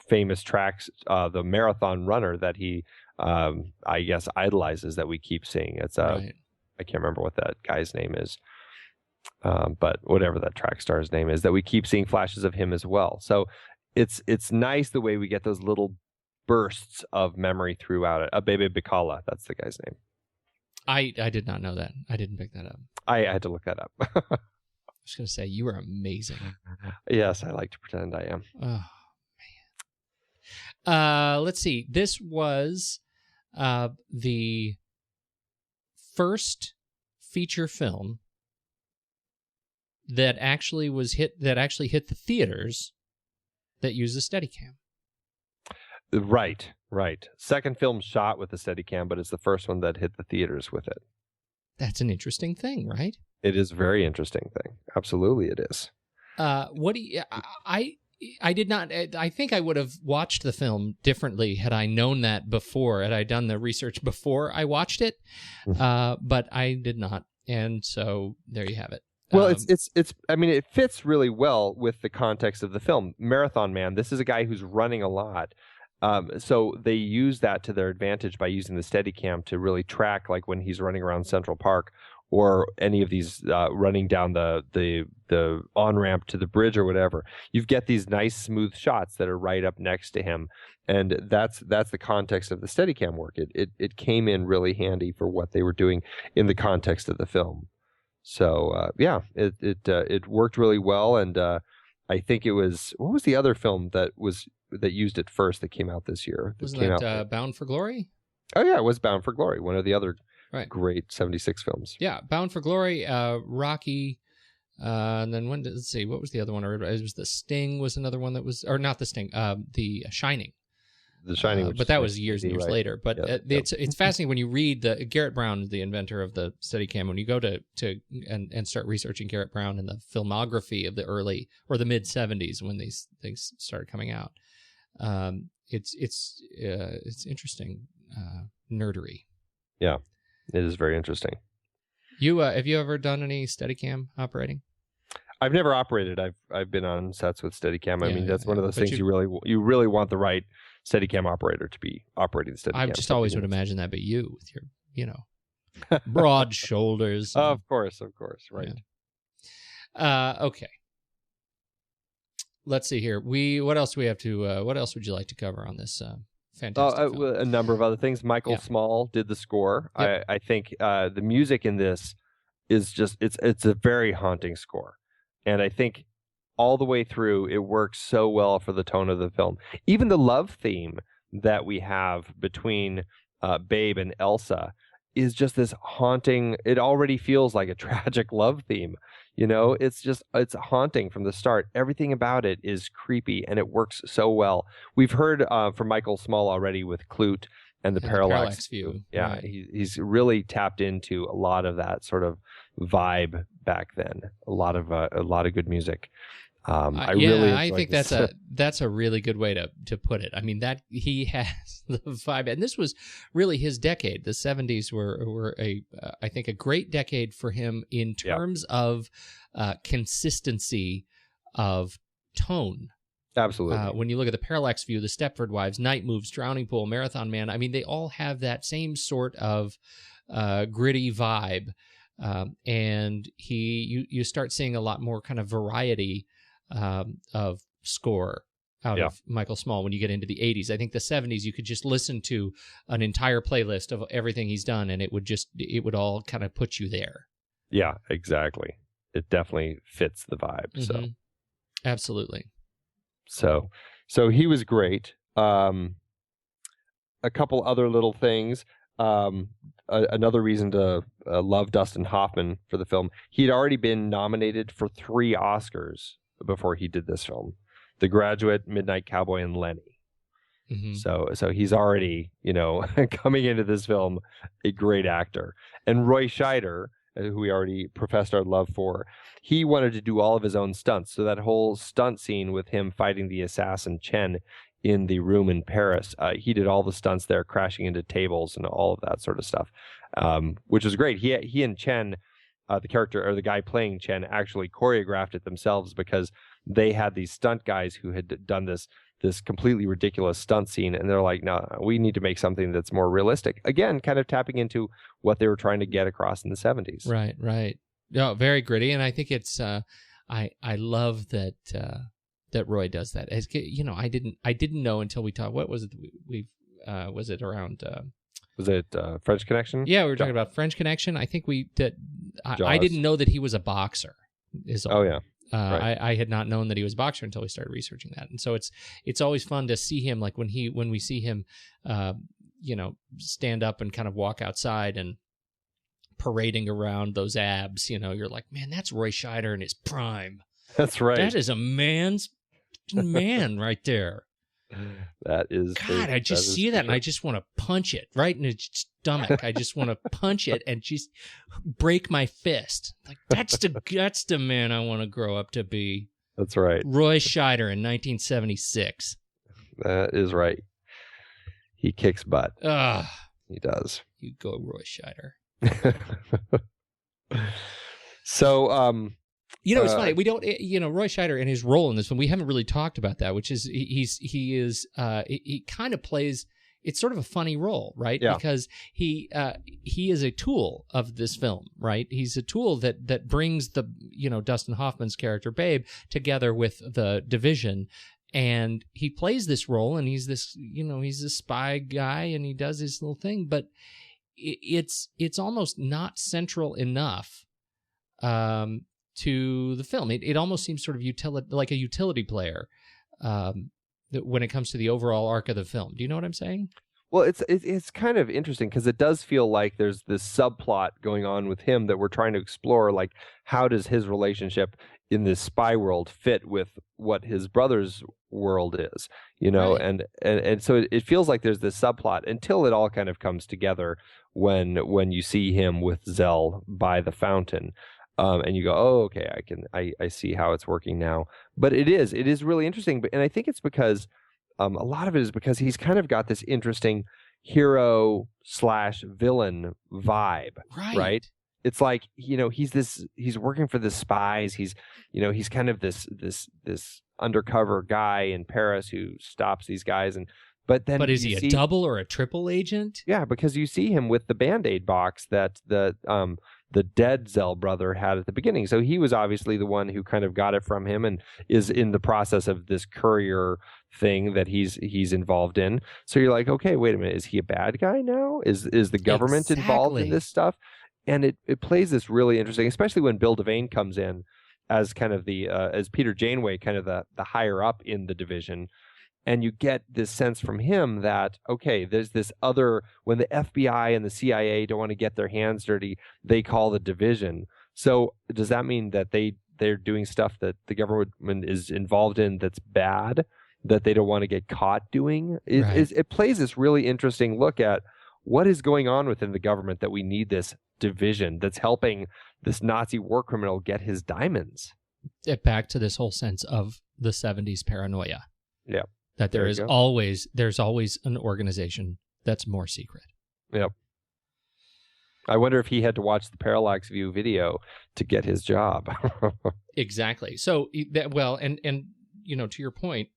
famous tracks, the marathon runner that he, I guess, idolizes, that we keep seeing. It's right. I can't remember what that guy's name is, but whatever that track star's name is, that we keep seeing flashes of him as well. So it's nice the way we get those little bursts of memory throughout it. Abebe Bikala, that's the guy's name. I did not know that. I didn't pick that up. I had to look that up. I was going to say, you are amazing. Yes, I like to pretend I am. Oh. Let's see. This was the first feature film that actually hit the theaters that used a Steadicam. Right. Second film shot with a Steadicam, but it's the first one that hit the theaters with it. That's an interesting thing, right? It is a very interesting thing. Absolutely, it is. What do you? I did not. I think I would have watched the film differently had I known that before. Had I done the research before I watched it, but I did not. And so there you have it. Well, it's. I mean, it fits really well with the context of the film. Marathon Man. This is a guy who's running a lot, so they use that to their advantage by using the Steadicam to really track, like when he's running around Central Park or any of these running down the on ramp to the bridge or whatever. You get these nice smooth shots that are right up next to him, and that's the context of the Steadicam work. It came in really handy for what they were doing in the context of the film. So it worked really well, and I think it was, what was the other film that used it first that came out this year? Wasn't that Bound for Glory? Oh yeah, it was Bound for Glory, one of the other great 76 films. Yeah, Bound for Glory, Rocky, and then let's see, what was the other one? It was The Sting was another one that was, or not The Sting, The Shining. The Shining, but that was years and years later. But it's fascinating when you read Garrett Brown, the inventor of the Steadicam. When you go to start researching Garrett Brown and the filmography of the early or the mid '70s when these things started coming out, it's interesting nerdery. Yeah, it is very interesting. You have you ever done any Steadicam operating? I've never operated. I've been on sets with Steadicam. I mean, that's one of those things you really want the right Steadicam operator to be operating the Steadicam. I just always would imagine that, but you with your, broad shoulders. Of course, right. Yeah. Okay. Let's see here. What else do we have to? What else would you like to cover on this fantastic film? A number of other things. Michael Small did the score. Yep. I think the music in this is just it's a very haunting score, and I think all the way through, it works so well for the tone of the film. Even the love theme that we have between Babe and Elsa is just this haunting. It already feels like a tragic love theme. It's haunting from the start. Everything about it is creepy, and it works so well. We've heard from Michael Small already with Clute and the parallax view. Yeah, right. He's really tapped into a lot of that sort of vibe back then. A lot of good music. I think that's a really good way to put it. I mean, that he has the vibe, and this was really his decade. The 70s were I think a great decade for him in terms of consistency of tone. Absolutely. When you look at the Parallax View, the Stepford Wives, Night Moves, Drowning Pool, Marathon Man, I mean, they all have that same sort of gritty vibe, and you start seeing a lot more kind of variety of score out of Michael Small when you get into the 80s. I think the 70s you could just listen to an entire playlist of everything he's done, and it would all kind of put you there. Yeah, exactly. It definitely fits the vibe. Mm-hmm. So absolutely. So he was great. A couple other little things. Another reason to love Dustin Hoffman for the film. He'd already been nominated for 3 Oscars before he did this film: The Graduate, Midnight Cowboy, and Lenny. Mm-hmm. So he's already, coming into this film a great actor. And Roy Scheider, who we already professed our love for, he wanted to do all of his own stunts. So that whole stunt scene with him fighting the assassin Chen in the room in Paris, he did all the stunts there, crashing into tables and all of that sort of stuff, which was great. He and Chen, the character or the guy playing Chen, actually choreographed it themselves because they had these stunt guys who had done this completely ridiculous stunt scene, and they're like, no, we need to make something that's more realistic. Again, kind of tapping into what they were trying to get across in the 70s. Right. No, very gritty, and I think it's I love that Roy does that. As I didn't know until we talked. What was it? Was it around? Was it French Connection? Yeah, we were talking about French Connection. I think I didn't know that he was a boxer. Oh yeah. Right. I had not known that he was a boxer until we started researching that, and so it's always fun to see him, like when we see him, stand up and kind of walk outside and parading around those abs. You're like, man, that's Roy Scheider in his prime. That's right. That is a man's man right there. That is God. I just see that, and I just want to punch it right in his stomach. I just want to punch it and just break my fist. Like that's the man I want to grow up to be. That's right. Roy Scheider in 1976. That is right. He kicks butt. He does. You go, Roy Scheider. So, it's funny. We don't, Roy Scheider and his role in this one, we haven't really talked about that, which is he kind of plays, it's sort of a funny role, right? Yeah. Because he is a tool of this film, right? He's a tool that brings the, Dustin Hoffman's character, Babe, together with the division. And he plays this role, and he's this, he's a spy guy, and he does this little thing, but it's almost not central enough to the film. It almost seems sort of like a utility player when it comes to the overall arc of the film. Do you know what I'm saying? Well, it's kind of interesting because it does feel like there's this subplot going on with him that we're trying to explore. Like, how does his relationship in this spy world fit with what his brother's world is? Right. And so it feels like there's this subplot until it all kind of comes together when you see him with Zell by the fountain. And you go, oh, okay, I see how it's working now. But it is really interesting. And I think it's because a lot of it is because he's kind of got this interesting hero/villain vibe, right? It's like, he's working for the spies. He's kind of this undercover guy in Paris who stops these guys. But is he a double or a triple agent? Yeah, because you see him with the Band-Aid box that the dead Zell brother had at the beginning. So he was obviously the one who kind of got it from him and is in the process of this courier thing that he's involved in. So you're like, okay, wait a minute, is he a bad guy now? Is the government involved in this stuff? And it plays this really interesting, especially when Bill Devane comes in as kind of the as Peter Janeway, kind of the higher up in the division. And you get this sense from him that, okay, there's this other, when the FBI and the CIA don't want to get their hands dirty, they call the division. So does that mean that they're doing stuff that the government is involved in that's bad, that they don't want to get caught doing? It plays this really interesting look at what is going on within the government that we need this division that's helping this Nazi war criminal get his diamonds. Back to this whole sense of the 70s paranoia. Yeah. That there's always an organization that's more secret. Yep. I wonder if he had to watch the Parallax View video to get his job. Exactly. So, and to your point,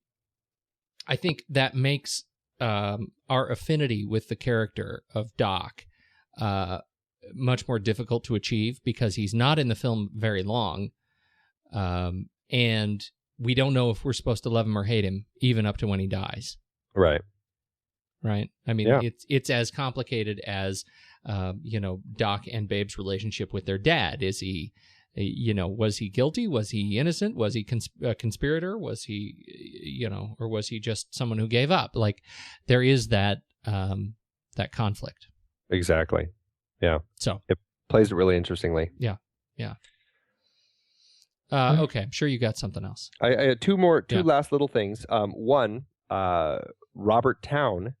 I think that makes our affinity with the character of Doc much more difficult to achieve because he's not in the film very long, and we don't know if we're supposed to love him or hate him, even up to when he dies. Right. Right. I mean, it's as complicated as, Doc and Babe's relationship with their dad. Is he, was he guilty? Was he innocent? Was he a conspirator? Was he, or was he just someone who gave up? Like, there is that conflict. Exactly. Yeah. So it plays it really interestingly. Yeah. Yeah. Okay, I'm sure you got something else. I had two last little things. One, Robert Towne,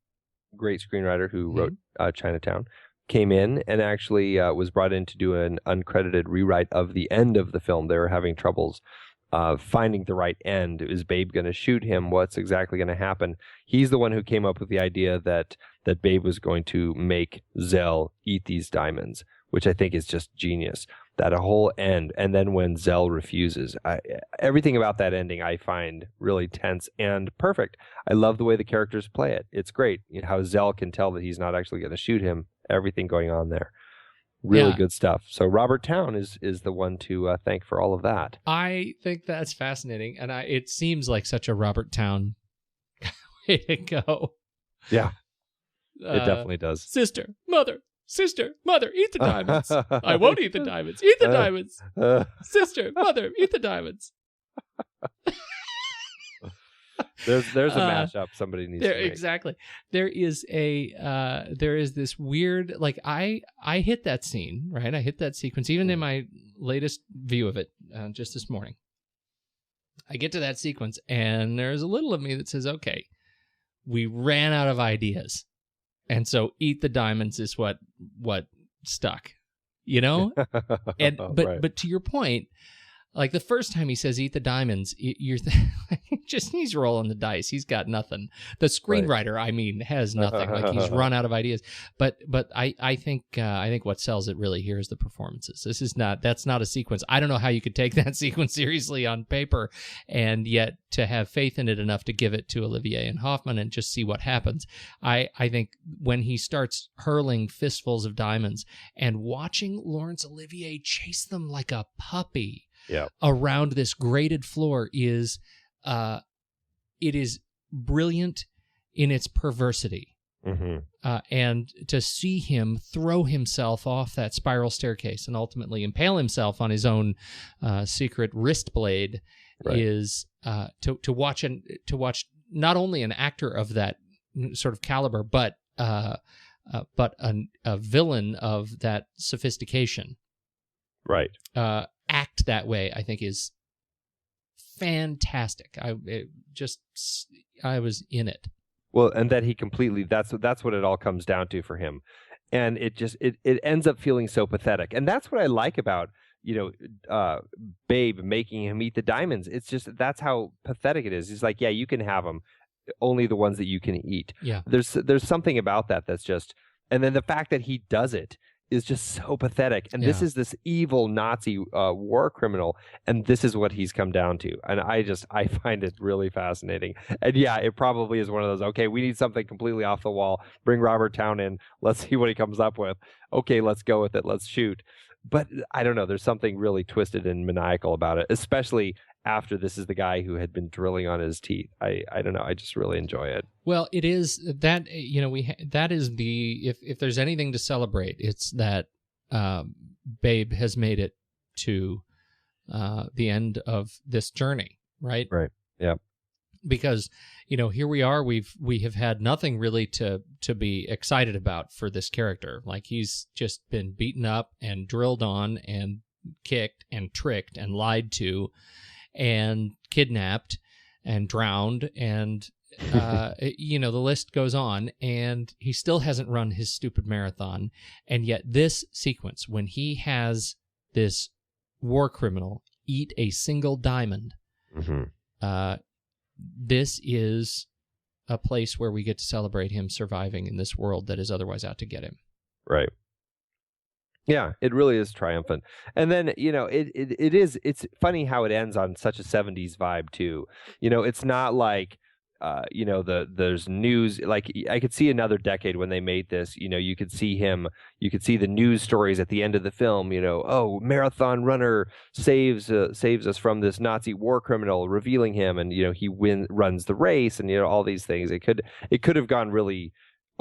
great screenwriter who wrote Chinatown, came in and actually was brought in to do an uncredited rewrite of the end of the film. They were having troubles finding the right end. Is Babe going to shoot him? What's exactly going to happen? He's the one who came up with the idea that Babe was going to make Zell eat these diamonds, which I think is just genius. That a whole end, and then when Zell refuses, everything about that ending I find really tense and perfect. I love the way the characters play it. It's great, how Zell can tell that he's not actually going to shoot him. Everything going on there, really good stuff. So Robert Towne is the one to thank for all of that. I think that's fascinating, and it seems like such a Robert Towne way to go. Yeah, it definitely does. Sister, mother, eat the diamonds. I won't eat the diamonds. Eat the diamonds. Sister, mother, eat the diamonds. There's a mashup somebody needs to make. Exactly. There is this weird, like, I hit that scene, right? I hit that sequence, even in my latest view of it just this morning. I get to that sequence, and there's a little of me that says, okay, we ran out of ideas. And so eat the diamonds is what stuck, And but to your point, Like the first time he says "eat the diamonds," he's rolling the dice. He's got nothing. The screenwriter, I mean, has nothing. Like he's run out of ideas. But I think what sells it really here is the performances. That's not a sequence. I don't know how you could take that sequence seriously on paper, and yet to have faith in it enough to give it to Olivier and Hoffman and just see what happens. I think when he starts hurling fistfuls of diamonds and watching Laurence Olivier chase them like a puppy around this grated floor is brilliant in its perversity. And to see him throw himself off that spiral staircase and ultimately impale himself on his own secret wrist blade is to watch not only an actor of that sort of caliber, but a villain of that sophistication, act that way. I think is fantastic. I was in it. Well, and that he completely, that's what it all comes down to for him. And it ends up feeling so pathetic. And that's what I like about, Babe making him eat the diamonds. It's just, that's how pathetic it is. He's like, yeah, you can have them, only the ones that you can eat. Yeah. There's something about that that's just, and then the fact that he does it is just so pathetic. And this is this evil Nazi war criminal, and this is what he's come down to. And I find it really fascinating. And yeah, it probably is one of those, okay, we need something completely off the wall. Bring Robert Towne in. Let's see what he comes up with. Okay, let's go with it. Let's shoot. But I don't know. There's something really twisted and maniacal about it, especially after this is the guy who had been drilling on his teeth. I don't know. I just really enjoy it. Well, it is that, that is if there's anything to celebrate, it's that Babe has made it to the end of this journey, right? Right. Yeah. Because, here we are, we have had nothing really to be excited about for this character. Like he's just been beaten up and drilled on and kicked and tricked and lied to and kidnapped and drowned and the list goes on, and he still hasn't run his stupid marathon. And yet this sequence, when he has this war criminal eat a single diamond, this is a place where we get to celebrate him surviving in this world that is otherwise out to get him. Right. Yeah, it really is triumphant. And then, it's funny how it ends on such a 70s vibe too. It's not like, there's news, like I could see another decade when they made this, you could see the news stories at the end of the film, marathon runner saves us from this Nazi war criminal, revealing him, and, he runs the race, and, all these things. It could have gone really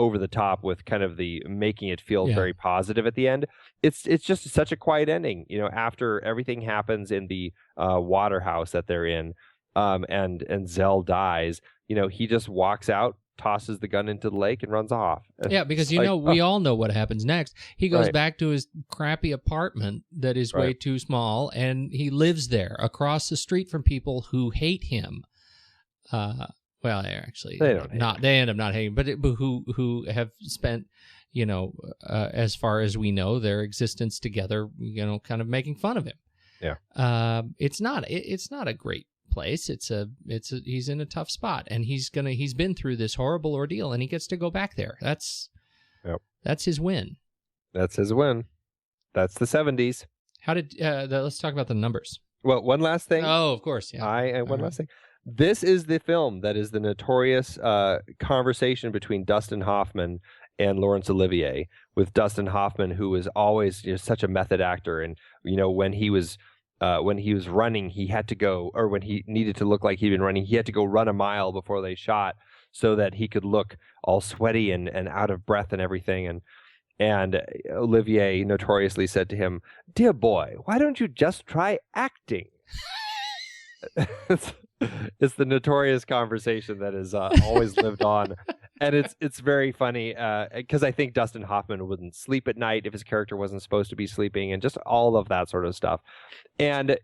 over the top with kind of the making it feel very positive at the end. It's just such a quiet ending, after everything happens in the water house that they're in, and Zell dies, he just walks out, tosses the gun into the lake, and runs off. Yeah, because we all know what happens next. He goes back to his crappy apartment that is way too small, and he lives there across the street from people who hate him. Well, they end up not hating, but who have spent, as far as we know, their existence together, kind of making fun of him. Yeah. It's not a great place. He's in a tough spot, and he's been through this horrible ordeal, and he gets to go back there. That's his win. That's his win. That's the 70s. Let's talk about the numbers. Well, one last thing. Oh, of course. Yeah. One last thing. This is the film that is the notorious conversation between Dustin Hoffman and Laurence Olivier, with Dustin Hoffman, who was always such a method actor. And, when he was running, he had to go, or when he needed to look like he'd been running, he had to go run a mile before they shot so that he could look all sweaty and out of breath and everything. And Olivier notoriously said to him, "Dear boy, why don't you just try acting?" It's the notorious conversation that has always lived on, and it's very funny because I think Dustin Hoffman wouldn't sleep at night if his character wasn't supposed to be sleeping, and just all of that sort of stuff. And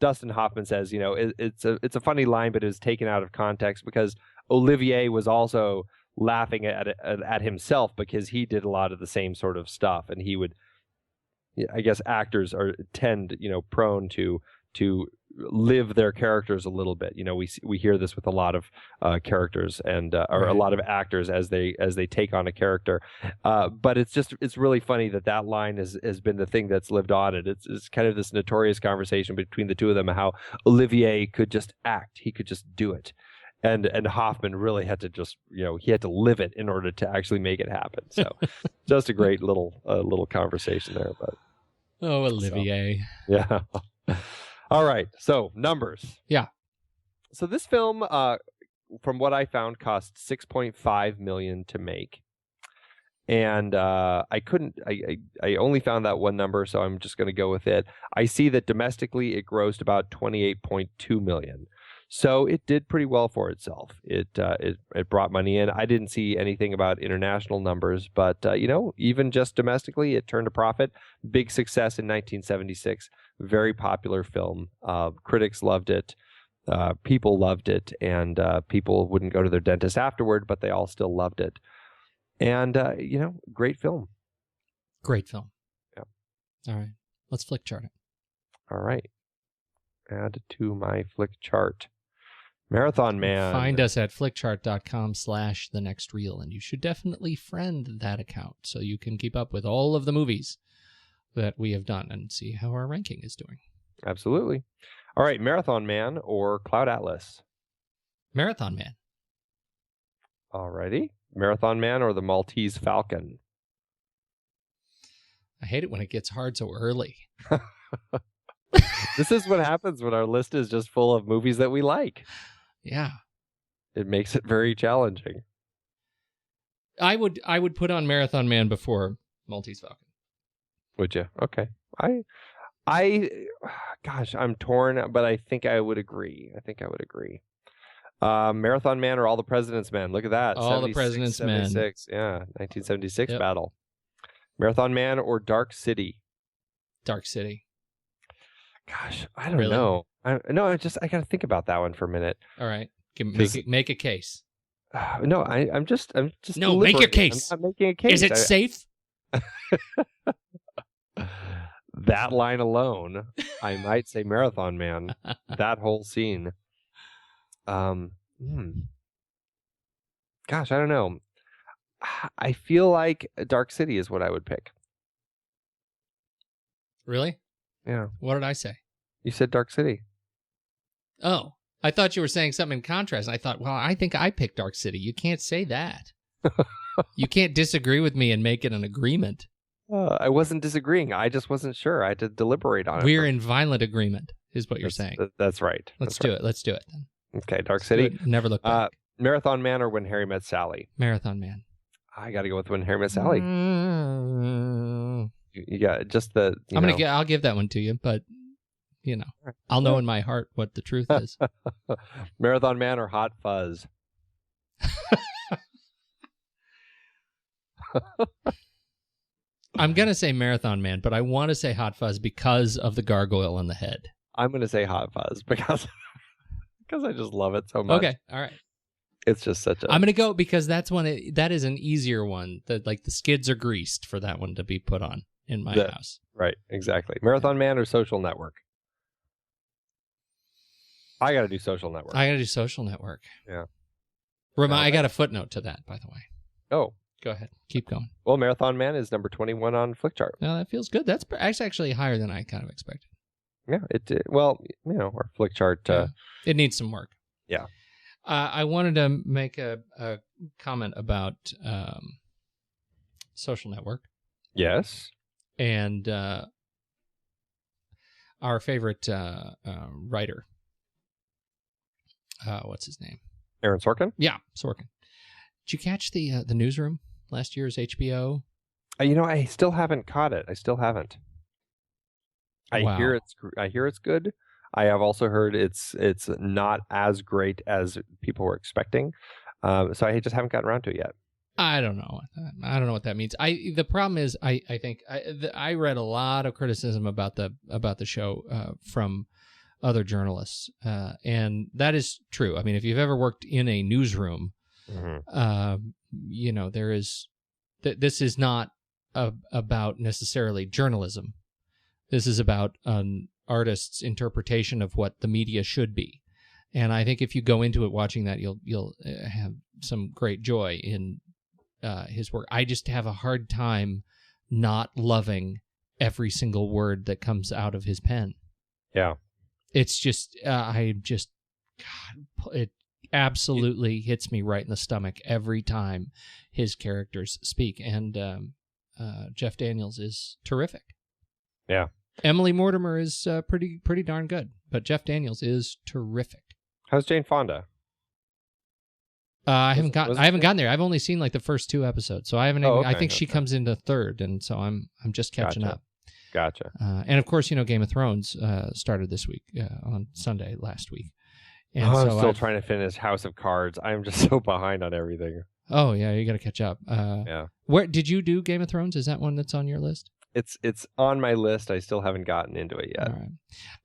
Dustin Hoffman says, it's a funny line, but it was taken out of context because Olivier was also laughing at himself because he did a lot of the same sort of stuff, and he would I guess actors tend prone to live their characters a little bit. We hear this with a lot of characters and or a lot of actors as they take on a character. But it's really funny that line has been the thing that's lived on. And it's kind of this notorious conversation between the two of them, how Olivier could just act, he could just do it. And Hoffman really had to just, he had to live it in order to actually make it happen. So just a great little conversation there. But Olivier. So, yeah. All right. So numbers. Yeah. So this film, from what I found, cost $6.5 million to make. And I only found that one number, so I'm just going to go with it. I see that domestically it grossed about $28.2 million. So it did pretty well for itself. It brought money in. I didn't see anything about international numbers, but even just domestically, it turned a profit. Big success in 1976. Very popular film. Critics loved it. People loved it, and people wouldn't go to their dentist afterward, but they all still loved it. And great film. Great film. Yeah. All right, let's flick chart it. All right. Add to my flick chart. Marathon Man. Find us at flickchart.com/thenextreel, and you should definitely friend that account so you can keep up with all of the movies that we have done and see how our ranking is doing. Absolutely. All right, Marathon Man or Cloud Atlas? Marathon Man. All righty. Marathon Man or the Maltese Falcon? I hate it when it gets hard so early. This is what happens when our list is just full of movies that we like. Yeah. It makes it very challenging. I would put on Marathon Man before Maltese Falcon. Would you? Okay. Gosh, I'm torn, but I think I would agree. Marathon Man or All the President's Men? Look at that. All the President's Men. 76. Yeah, 1976 battle. Marathon Man or Dark City? Dark City. Gosh, I don't know. I got to think about that one for a minute. All right, make a case. No, I'm just. No, make your case. I'm not making a case. Is it safe? That line alone, I might say Marathon Man. That whole scene. Gosh, I don't know. I feel like Dark City is what I would pick. Really? Yeah. What did I say? You said Dark City. Oh, I thought you were saying something in contrast. I thought, well, I think I picked Dark City. You can't say that. You can't disagree with me and make it an agreement. I wasn't disagreeing. I just wasn't sure. I had to deliberate on it. We're in violent agreement, is what you're saying. That's right. Let's do it. Let's do it then. Okay, Dark City. Never look back. Marathon Man or When Harry Met Sally? Marathon Man. I got to go with When Harry Met Sally. You got just the. I'll give that one to you, but I'll know in my heart what the truth is. Marathon Man or Hot Fuzz? I'm gonna say Marathon Man, but I want to say Hot Fuzz because of the gargoyle on the head. I'm gonna say Hot Fuzz because I just love it so much. Okay, all right. It's just such a. I'm gonna go because that is an easier one. That the skids are greased for that one to be put on in my house. Right, exactly. Marathon Man or Social Network? I got to do Social Network. Yeah. I got a footnote to that, by the way. Oh. Go ahead. Keep going. Well, Marathon Man is number 21 on Flickchart. No, that feels good. That's actually higher than I kind of expected. Yeah, it did. Well, our Flickchart. It needs some work. Yeah. I wanted to make a comment about Social Network. Yes. And our favorite writer. What's his name? Aaron Sorkin? Yeah, Sorkin. Did you catch the Newsroom, last year's HBO? I still haven't caught it. I hear it's good. I have also heard it's not as great as people were expecting. So I just haven't gotten around to it yet. I don't know. I don't know what that means. The problem is I think I read a lot of criticism about the show from other journalists, and that is true. I mean, if you've ever worked in a newsroom, there is this is not about necessarily journalism. This is about an artist's interpretation of what the media should be. And I think if you go into it watching that, you'll have some great joy in his work. I just have a hard time not loving every single word that comes out of his pen. Yeah. It's just, God, it absolutely hits me right in the stomach every time his characters speak. And Jeff Daniels is terrific. Yeah. Emily Mortimer is pretty darn good, but Jeff Daniels is terrific. How's Jane Fonda? I haven't gotten there. I've only seen like the first 2 episodes, so I haven't. Okay, I think she comes into third, and so I'm just catching up. Gotcha. And of course, Game of Thrones started this week on Sunday last week. And I'm still trying to finish House of Cards. I'm just so behind on everything. Oh yeah, you got to catch up. Yeah. Where did you do Game of Thrones? Is that one that's on your list? It's on my list. I still haven't gotten into it yet. All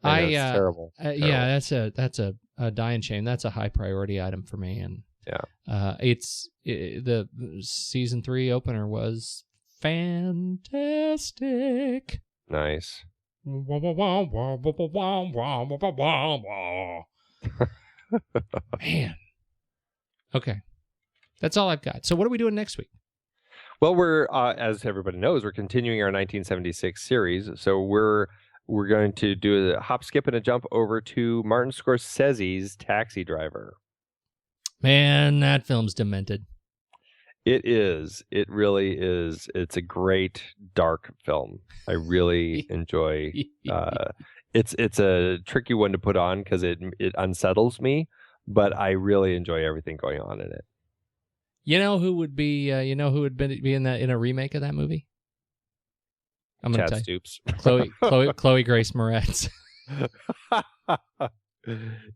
right. It's terrible. Yeah, that's a dying shame. That's a high priority item for me. And yeah, the season 3 opener was fantastic. Nice. Man. Okay. That's all I've got. So what are we doing next week? Well, we're as everybody knows, we're continuing our 1976 series. So we're going to do a hop, skip, and a jump over to Martin Scorsese's Taxi Driver. Man, that film's demented. It is. It really is. It's a great dark film. I really enjoy. It's a tricky one to put on because it unsettles me, but I really enjoy everything going on in it. You know who would be? Who would be in a remake of that movie? I'm gonna Chad tell Stoops. Chloe Grace Moretz.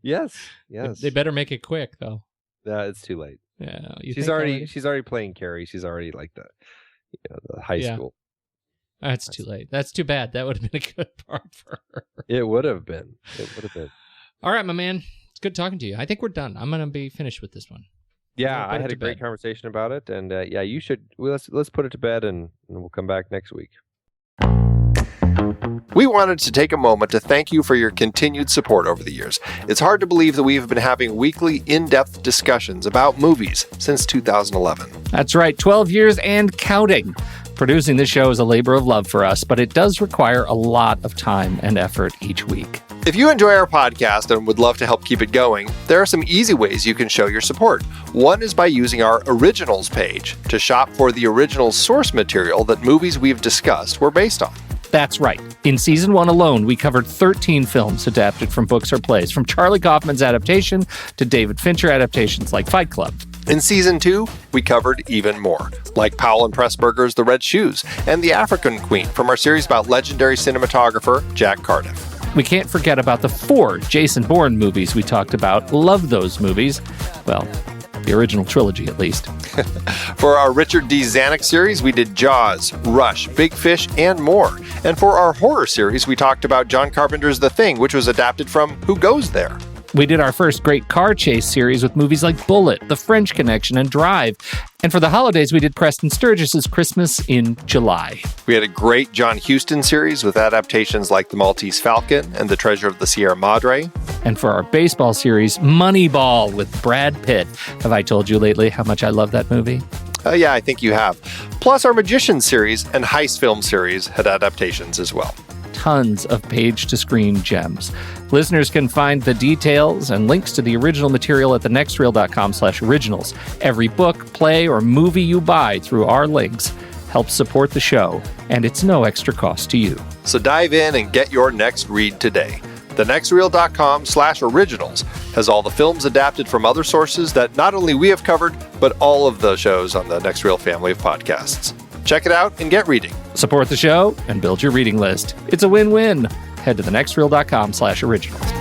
Yes. They better make it quick though. It's too late. Yeah, she's already playing Carrie. She's already like the high school. That's too late. That's too bad. That would have been a good part for her. It would have been. All right, my man. It's good talking to you. I think we're done. I'm gonna be finished with this one. Yeah, I had a great conversation about it, and you should. Let's put it to bed, and we'll come back next week. We wanted to take a moment to thank you for your continued support over the years. It's hard to believe that we have been having weekly, in-depth discussions about movies since 2011. That's right, 12 years and counting. Producing this show is a labor of love for us, but it does require a lot of time and effort each week. If you enjoy our podcast and would love to help keep it going, there are some easy ways you can show your support. One is by using our Originals page to shop for the original source material that movies we've discussed were based on. That's right. In Season 1 alone, we covered 13 films adapted from books or plays, from Charlie Kaufman's adaptation to David Fincher adaptations like Fight Club. In Season 2, we covered even more, like Powell and Pressburger's The Red Shoes and The African Queen from our series about legendary cinematographer Jack Cardiff. We can't forget about the 4 Jason Bourne movies we talked about. Love those movies. Well, the original trilogy, at least. For our Richard D. Zanuck series, we did Jaws, Rush, Big Fish, and more. And for our horror series, we talked about John Carpenter's The Thing, which was adapted from Who Goes There? We did our first great car chase series with movies like Bullet, The French Connection, and Drive. And for the holidays, we did Preston Sturgis's Christmas in July. We had a great John Huston series with adaptations like The Maltese Falcon and The Treasure of the Sierra Madre. And for our baseball series, Moneyball with Brad Pitt. Have I told you lately how much I love that movie? Yeah, I think you have. Plus our Magician series and Heist film series had adaptations as well. Tons of page-to-screen gems. Listeners can find the details and links to the original material at thenextreel.com/originals. Every book, play, or movie you buy through our links helps support the show, and it's no extra cost to you. So dive in and get your next read today. thenextreel.com/originals has all the films adapted from other sources that not only we have covered, but all of the shows on the Next Reel family of podcasts. Check it out and get reading. Support the show and build your reading list. It's a win-win. Head to thenextreel.com/originals.